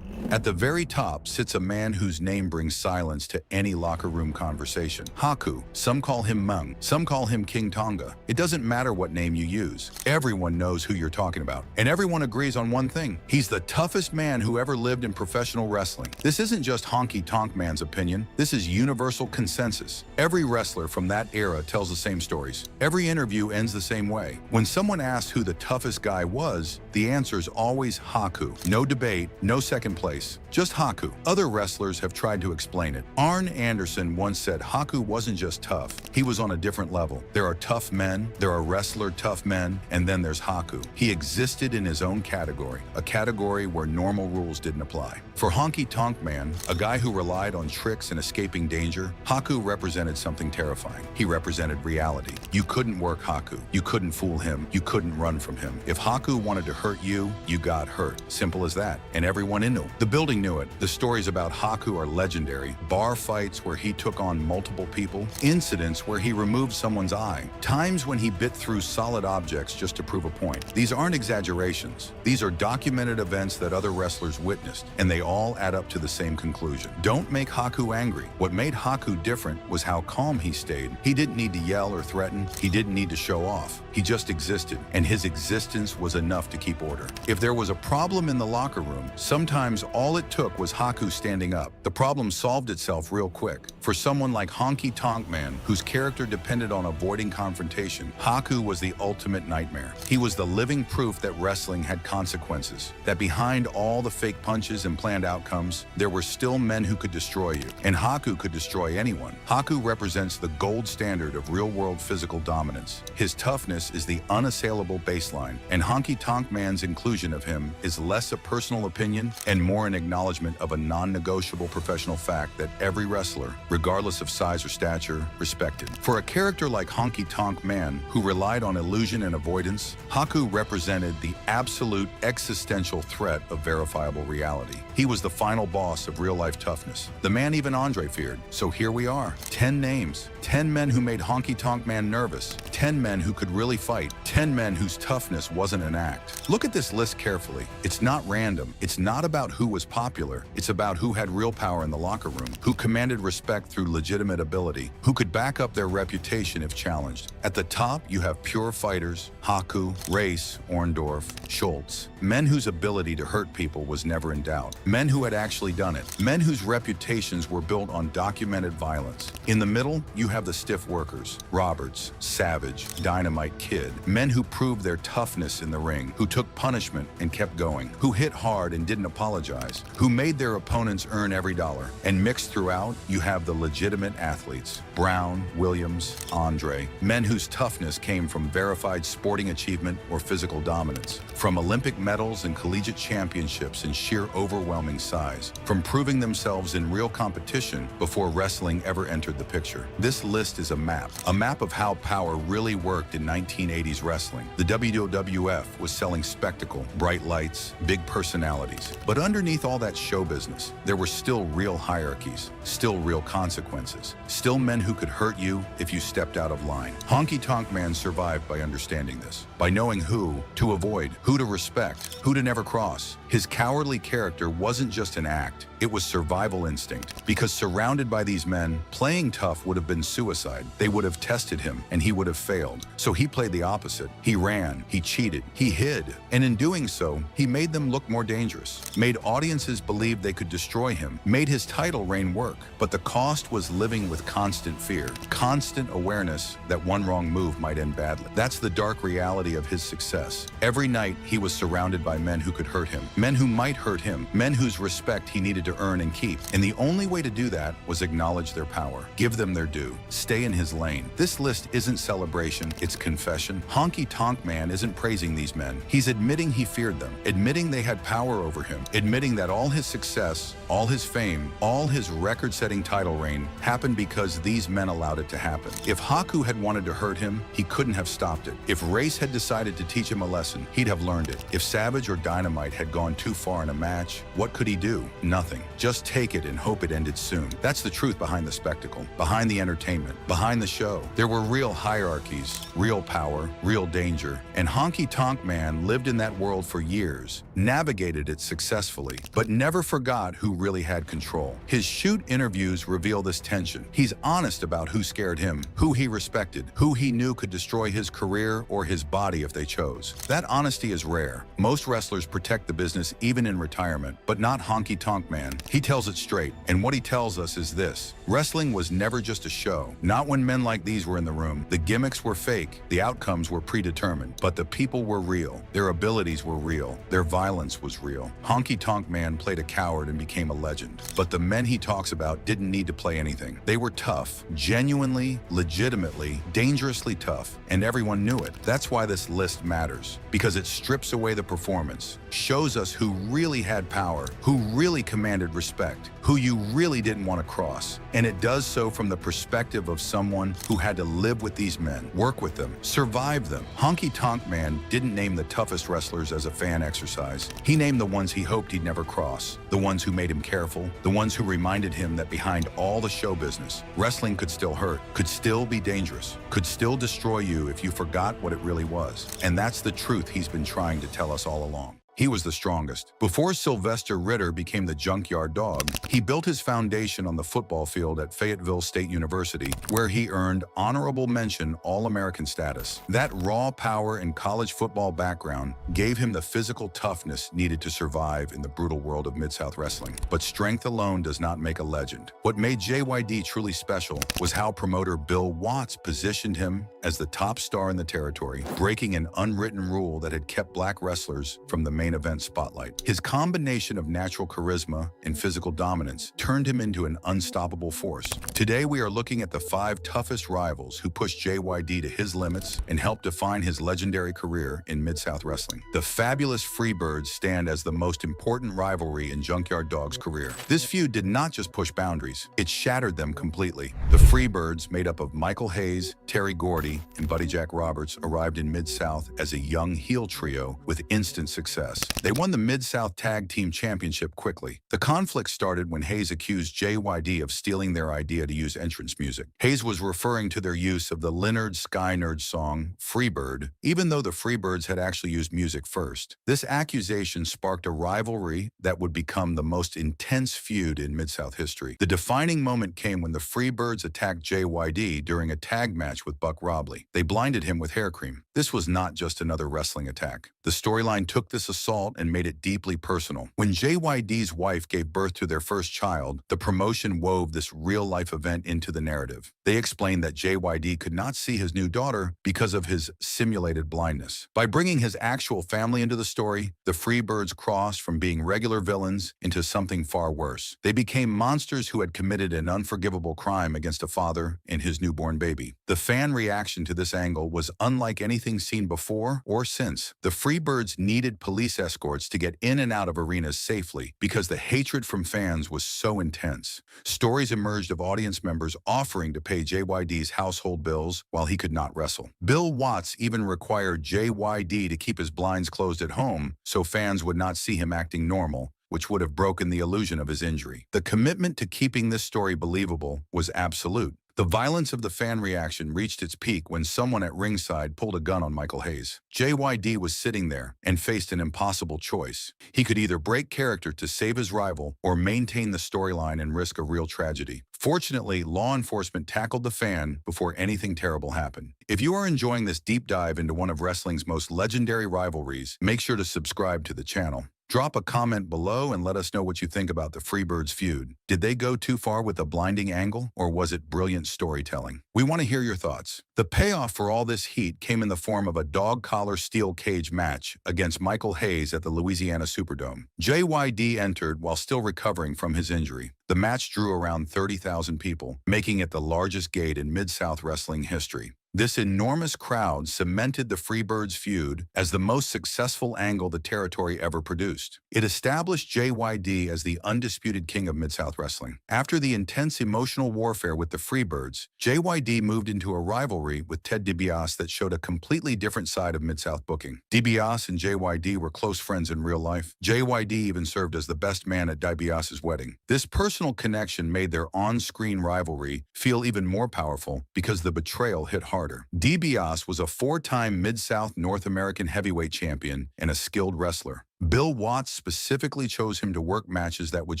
At the very top sits a man whose name brings silence to any locker room conversation. Haku. Some call him Mung. Some call him King Tonga. It doesn't matter what name you use. Everyone knows who you're talking about. And everyone agrees on one thing. He's the toughest man who ever lived in professional wrestling. This isn't just Honky-Tonk Man's opinion. This is universal consensus. Every wrestler from that era tells the same stories. Every interview ends the same way. When someone asks who the toughest guy was, the answer's always Haku. No debate, no second place. Just Haku. Other wrestlers have tried to explain it. Arn Anderson once said Haku wasn't just tough, he was on a different level. There are tough men, there are wrestler tough men, and then there's Haku. He existed in his own category, a category where normal rules didn't apply. For Honky-Tonk Man, a guy who relied on tricks and escaping danger, Haku represented something terrifying. He represented reality. You couldn't work Haku. You couldn't fool him. You couldn't run from him. If Haku wanted to hurt you, you got hurt. Simple as that. And everyone knew. The building knew it. The stories about Haku are legendary. Bar fights where he took on multiple people, incidents where he removed someone's eye, times when he bit through solid objects just to prove a point. These aren't exaggerations. These are documented events that other wrestlers witnessed, and they all add up to the same conclusion. Don't make Haku angry. What made Haku different was how calm he stayed. He didn't need to yell or threaten. He didn't need to show off. He just existed, and his existence was enough to keep order. If there was a problem in the locker room, sometimes all it took was Haku standing up. The problem solved itself real quick. For someone like HonkyTonk Man, whose character depended on avoiding confrontation, Haku was the ultimate nightmare. He was the living proof that wrestling had consequences, that behind all the fake punches and planned outcomes, there were still men who could destroy you, and Haku could destroy anyone. Haku represents the gold standard of real-world physical dominance. His toughness is the unassailable baseline, and HonkyTonk Man's inclusion of him is less a personal opinion and more an acknowledgement of a non-negotiable professional fact that every wrestler, regardless of size or stature, respected. For a character like HonkyTonk Man, who relied on illusion and avoidance, Haku represented the absolute existential threat of verifiable reality. He was the final boss of real-life toughness, the man even Andre feared. So here we are, 10 names, 10 men who made HonkyTonk Man nervous, 10 men who could really fight, 10 men whose toughness wasn't an act. Look at this list carefully. It's not random. It's not about who was popular. It's about who had real power in the locker room, who commanded respect through legitimate ability, who could back up their reputation if challenged. At the top, you have pure fighters, Haku, Race, Orndorff, Schultz, men whose ability to hurt people was never in doubt, men who had actually done it, men whose reputations were built on documented violence. In the middle, you have the stiff workers, Roberts, Savage, Dynamite Kid, men who proved their toughness in the ring, who took punishment and kept going, who hit hard and didn't apologize, who made their opponents earn every dollar. And mixed throughout, you have the legitimate athletes, Brown, Williams, Andre, men whose toughness came from verified sporting achievement or physical dominance, from Olympic medals and collegiate championships in sheer overwhelming size, from proving themselves in real competition before wrestling ever entered the picture. This list is a map of how power really worked in 1980s wrestling. The WWF was selling spectacle, bright lights, big personalities. But underneath all that show business, there were still real hierarchies, still real consequences, still men who could hurt you if you stepped out of line. HonkyTonk Man survived by understanding this, by knowing who to avoid, who to respect, who to never cross. His cowardly character wasn't just an act, it was survival instinct. Because surrounded by these men, playing tough would have been suicide. They would have tested him, and he would have failed. So he played the opposite. He ran, he cheated, he hid. And in doing so, he made them look more dangerous, made audiences believe they could destroy him, made his title reign work. But the cost was living with constant fear, constant awareness that one wrong move might end badly. That's the dark reality of his success. Every night, he was surrounded by men who could hurt him, men who might hurt him, men whose respect he needed to earn and keep. And the only way to do that was acknowledge their power, give them their due, stay in his lane. This list isn't celebration, it's confession. HonkyTonk Man isn't praising these men. He's admitting he feared them, admitting they had power over him, admitting that all his success, all his fame, all his record-setting title reign happened because these men allowed it to happen. If Haku had wanted to hurt him, he couldn't have stopped it. If Race had decided to teach him a lesson, he'd have learned it. If Savage or Dynamite had gone too far in a match, what could he do? Nothing. Just take it and hope it ended soon. That's the truth behind the spectacle, behind the entertainment, behind the show. There were real hierarchies, real power, real danger, and HonkyTonk Man lived in that world for years, navigated it successfully, but never forgot who really had control. His shoot interviews reveal this tension. He's honest about who scared him, who he respected, who he knew could destroy his career or his body if they chose. That honesty is rare. Most wrestlers protect the business even in retirement, but not HonkyTonk Man. He tells it straight, and what he tells us is this: wrestling was never just a show. Not when men like these were in the room. The gimmicks were fake, the outcomes were predetermined, but the people were real. Their abilities were real. Their violence was real. HonkyTonk Man played a coward and became a legend, but the men he talks about didn't need to play anything. They were tough, genuinely, legitimately, dangerously tough, and everyone knew it. That's why this list matters, because it strips away the performance, shows us who really had power, who really commanded respect, who you really didn't want to cross. And it does so from the perspective of someone who had to live with these men, work with them, survive them. HonkyTonk Man didn't name the toughest wrestlers as a fan exercise. He named the ones he hoped he'd never cross. The ones who made him careful, the ones who reminded him that behind all the show business, wrestling could still hurt, could still be dangerous, could still destroy you if you forgot what it really was. And that's the truth he's been trying to tell us all along. He was the strongest. Before Sylvester Ritter became the junkyard dog, he built his foundation on the football field at Fayetteville State University, where he earned honorable mention All-American status. That raw power and college football background gave him the physical toughness needed to survive in the brutal world of Mid-South wrestling. But strength alone does not make a legend. What made JYD truly special was how promoter Bill Watts positioned him as the top star in the territory, breaking an unwritten rule that had kept black wrestlers from the main event spotlight. His combination of natural charisma and physical dominance turned him into an unstoppable force. Today, we are looking at the 5 toughest rivals who pushed JYD to his limits and helped define his legendary career in Mid-South wrestling. The fabulous Freebirds stand as the most important rivalry in Junkyard Dog's career. This feud did not just push boundaries, it shattered them completely. The Freebirds, made up of Michael Hayes, Terry Gordy, and Buddy Jack Roberts, arrived in Mid-South as a young heel trio with instant success. They won the Mid-South Tag Team Championship quickly. The conflict started when Hayes accused JYD of stealing their idea to use entrance music. Hayes was referring to their use of the Leonard Skynyrd song, Freebird, even though the Freebirds had actually used music first. This accusation sparked a rivalry that would become the most intense feud in Mid-South history. The defining moment came when the Freebirds attacked JYD during a tag match with Buck Robley. They blinded him with hair cream. This was not just another wrestling attack. The storyline took this assault and made it deeply personal. When JYD's wife gave birth to their first child, the promotion wove this real-life event into the narrative. They explained that JYD could not see his new daughter because of his simulated blindness. By bringing his actual family into the story, the Freebirds crossed from being regular villains into something far worse. They became monsters who had committed an unforgivable crime against a father and his newborn baby. The fan reaction to this angle was unlike anything seen before or since. The Freebirds needed police escorts to get in and out of arenas safely because the hatred from fans was so intense. Stories emerged of audience members offering to pay JYD's household bills while he could not wrestle. Bill Watts even required JYD to keep his blinds closed at home so fans would not see him acting normal, which would have broken the illusion of his injury. The commitment to keeping this story believable was absolute. The violence of the fan reaction reached its peak when someone at ringside pulled a gun on Michael Hayes. JYD was sitting there and faced an impossible choice. He could either break character to save his rival or maintain the storyline and risk a real tragedy. Fortunately, law enforcement tackled the fan before anything terrible happened. If you are enjoying this deep dive into one of wrestling's most legendary rivalries, make sure to subscribe to the channel. Drop a comment below and let us know what you think about the Freebirds feud. Did they go too far with a blinding angle, or was it brilliant storytelling? We want to hear your thoughts. The payoff for all this heat came in the form of a dog collar steel cage match against Michael Hayes at the Louisiana Superdome. JYD entered while still recovering from his injury. The match drew around 30,000 people, making it the largest gate in Mid-South wrestling history. This enormous crowd cemented the Freebirds feud as the most successful angle the territory ever produced. It established JYD as the undisputed king of Mid-South wrestling. After the intense emotional warfare with the Freebirds, JYD moved into a rivalry with Ted DiBiase that showed a completely different side of Mid-South booking. DiBiase and JYD were close friends in real life. JYD even served as the best man at DiBiase's wedding. This personal connection made their on-screen rivalry feel even more powerful because the betrayal hit hard. DiBiase was a 4-time Mid-South North American heavyweight champion and a skilled wrestler. Bill Watts specifically chose him to work matches that would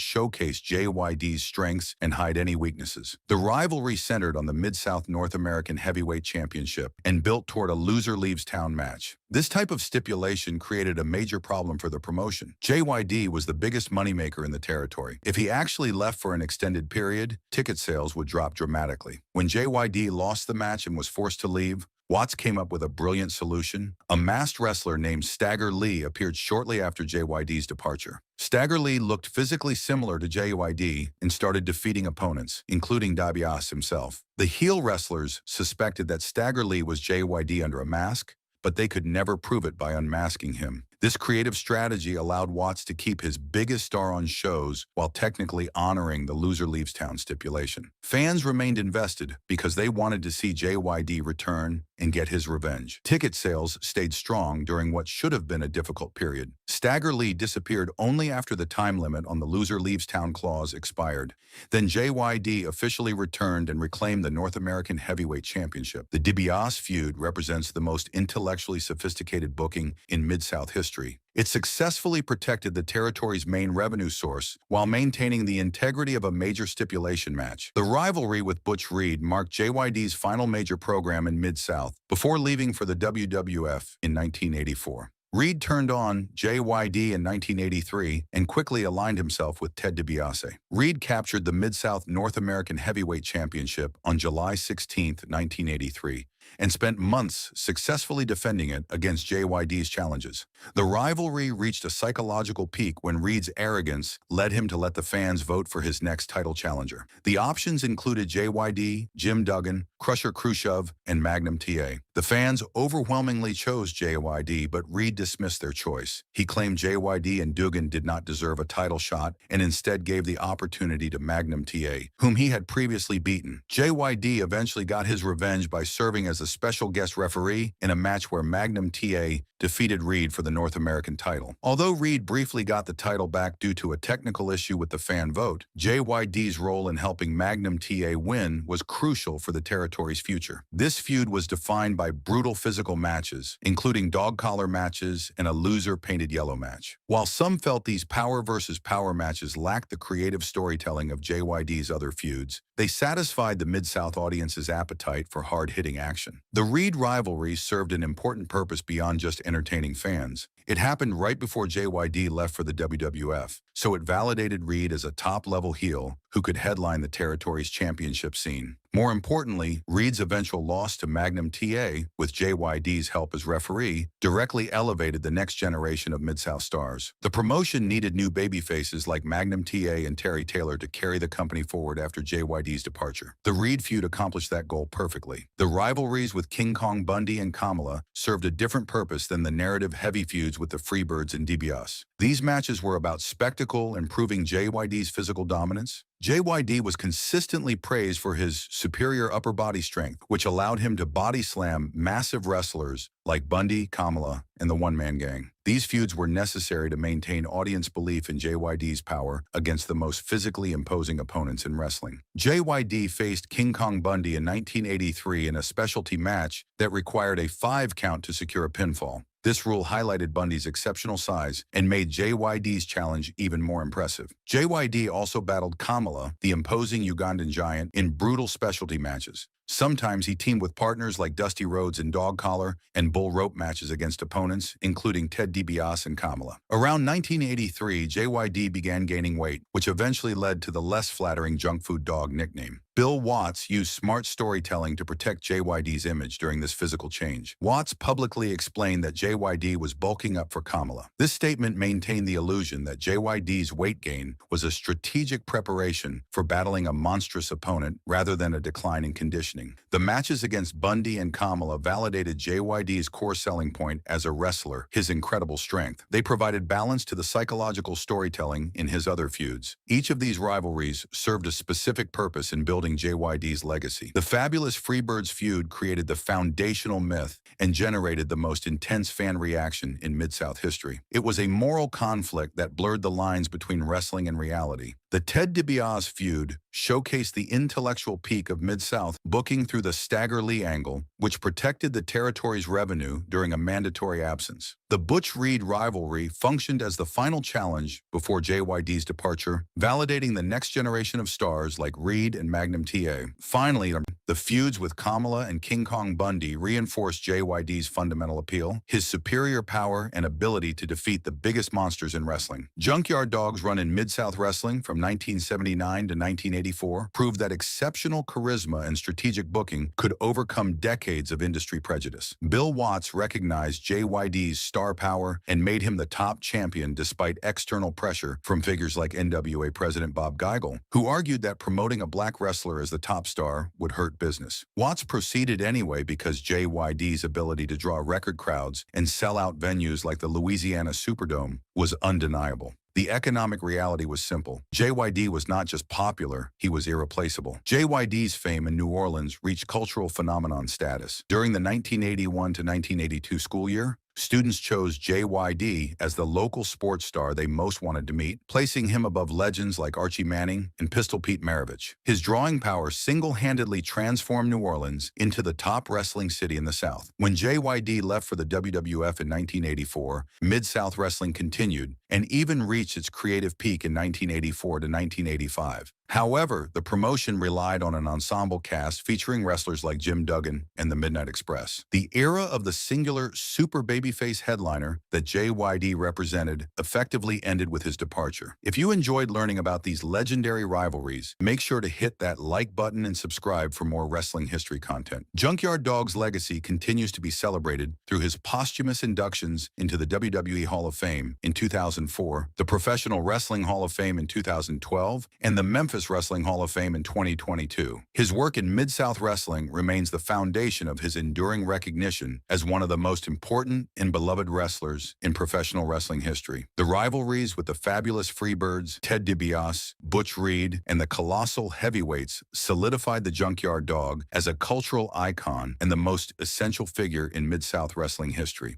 showcase JYD's strengths and hide any weaknesses. The rivalry centered on the Mid-South North American Heavyweight Championship and built toward a loser leaves town match. This type of stipulation created a major problem for the promotion. JYD was the biggest moneymaker in the territory. If he actually left for an extended period, ticket sales would drop dramatically. When JYD lost the match and was forced to leave, Watts came up with a brilliant solution. A masked wrestler named Stagger Lee appeared shortly after JYD's departure. Stagger Lee looked physically similar to JYD and started defeating opponents, including DiBiase himself. The heel wrestlers suspected that Stagger Lee was JYD under a mask, but they could never prove it by unmasking him. This creative strategy allowed Watts to keep his biggest star on shows while technically honoring the loser leaves town stipulation. Fans remained invested because they wanted to see JYD return and get his revenge. Ticket sales stayed strong during what should have been a difficult period. Stagger Lee disappeared only after the time limit on the loser leaves town clause expired. Then JYD officially returned and reclaimed the North American Heavyweight Championship. The DiBiase feud represents the most intellectually sophisticated booking in Mid-South history. It successfully protected the territory's main revenue source while maintaining the integrity of a major stipulation match. The rivalry with Butch Reed marked JYD's final major program in Mid-South before leaving for the WWF in 1984. Reed turned on JYD in 1983 and quickly aligned himself with Ted DiBiase. Reed captured the Mid-South North American Heavyweight Championship on July 16, 1983, and spent months successfully defending it against JYD's challenges. The rivalry reached a psychological peak when Reed's arrogance led him to let the fans vote for his next title challenger. The options included JYD, Jim Duggan, Crusher Khrushchev, and Magnum TA. The fans overwhelmingly chose JYD, but Reed dismissed their choice. He claimed JYD and Duggan did not deserve a title shot and instead gave the opportunity to Magnum TA, whom he had previously beaten. JYD eventually got his revenge by serving as a special guest referee in a match where Magnum TA defeated Reed for the North American title. Although Reed briefly got the title back due to a technical issue with the fan vote, JYD's role in helping Magnum TA win was crucial for the territory's future. This feud was defined by brutal physical matches, including dog collar matches and a loser painted yellow match. While some felt these power versus power matches lacked the creative storytelling of JYD's other feuds, they satisfied the Mid-South audience's appetite for hard-hitting action. The Reed rivalry served an important purpose beyond just entertaining fans. It happened right before JYD left for the WWF, so it validated Reed as a top-level heel who could headline the territory's championship scene. More importantly, Reed's eventual loss to Magnum TA, with JYD's help as referee, directly elevated the next generation of Mid-South stars. The promotion needed new babyfaces like Magnum TA and Terry Taylor to carry the company forward after JYD's departure. The Reed feud accomplished that goal perfectly. The rivalries with King Kong Bundy and Kamala served a different purpose than the narrative-heavy feuds with the Freebirds and DiBiase. These matches were about spectacle and proving JYD's physical dominance. JYD was consistently praised for his superior upper body strength, which allowed him to body slam massive wrestlers like Bundy, Kamala, and the One-Man Gang. These feuds were necessary to maintain audience belief in JYD's power against the most physically imposing opponents in wrestling. JYD faced King Kong Bundy in 1983 in a specialty match that required a 5 count to secure a pinfall. This rule highlighted Bundy's exceptional size and made JYD's challenge even more impressive. JYD also battled Kamala, the imposing Ugandan giant, in brutal specialty matches. Sometimes he teamed with partners like Dusty Rhodes in dog collar and bull rope matches against opponents, including Ted DiBiase and Kamala. Around 1983, JYD began gaining weight, which eventually led to the less flattering junk food dog nickname. Bill Watts used smart storytelling to protect JYD's image during this physical change. Watts publicly explained that JYD was bulking up for Kamala. This statement maintained the illusion that JYD's weight gain was a strategic preparation for battling a monstrous opponent rather than a decline in conditioning. The matches against Bundy and Kamala validated JYD's core selling point as a wrestler, his incredible strength. They provided balance to the psychological storytelling in his other feuds. Each of these rivalries served a specific purpose in building JYD's legacy. The fabulous Freebirds feud created the foundational myth and generated the most intense fan reaction in Mid-South history. It was a moral conflict that blurred the lines between wrestling and reality. The Ted DiBiase feud showcased the intellectual peak of Mid-South booking through the Stagger Lee angle, which protected the territory's revenue during a mandatory absence. The Butch Reed rivalry functioned as the final challenge before JYD's departure, validating the next generation of stars like Reed and Magnum TA. Finally, the feuds with Kamala and King Kong Bundy reinforced JYD's fundamental appeal, his superior power and ability to defeat the biggest monsters in wrestling. Junkyard Dog's run in Mid-South wrestling from 1979 to 1984 proved that exceptional charisma and strategic booking could overcome decades of industry prejudice. Bill Watts recognized JYD's star power and made him the top champion despite external pressure from figures like NWA President Bob Geigel, who argued that promoting a black wrestler as the top star would hurt smart business. Watts proceeded anyway because JYD's ability to draw record crowds and sell out venues like the Louisiana Superdome was undeniable. The economic reality was simple. JYD was not just popular, he was irreplaceable. JYD's fame in New Orleans reached cultural phenomenon status. During the 1981 to 1982 school year, students chose JYD as the local sports star they most wanted to meet, placing him above legends like Archie Manning and Pistol Pete Maravich. His drawing power single-handedly transformed New Orleans into the top wrestling city in the South. When JYD left for the WWF in 1984, Mid-South Wrestling continued and even reached its creative peak in 1984 to 1985. However, the promotion relied on an ensemble cast featuring wrestlers like Jim Duggan and the Midnight Express. The era of the singular super babyface headliner that JYD represented effectively ended with his departure. If you enjoyed learning about these legendary rivalries, make sure to hit that like button and subscribe for more wrestling history content. Junkyard Dog's legacy continues to be celebrated through his posthumous inductions into the WWE Hall of Fame in 2004, the Professional Wrestling Hall of Fame in 2012, and the Memphis Wrestling Hall of Fame in 2022. His work in Mid-South Wrestling remains the foundation of his enduring recognition as one of the most important and beloved wrestlers in professional wrestling history. The rivalries with the fabulous Freebirds, Ted DiBiase, Butch Reed, and the colossal heavyweights solidified the Junkyard Dog as a cultural icon and the most essential figure in Mid-South Wrestling history.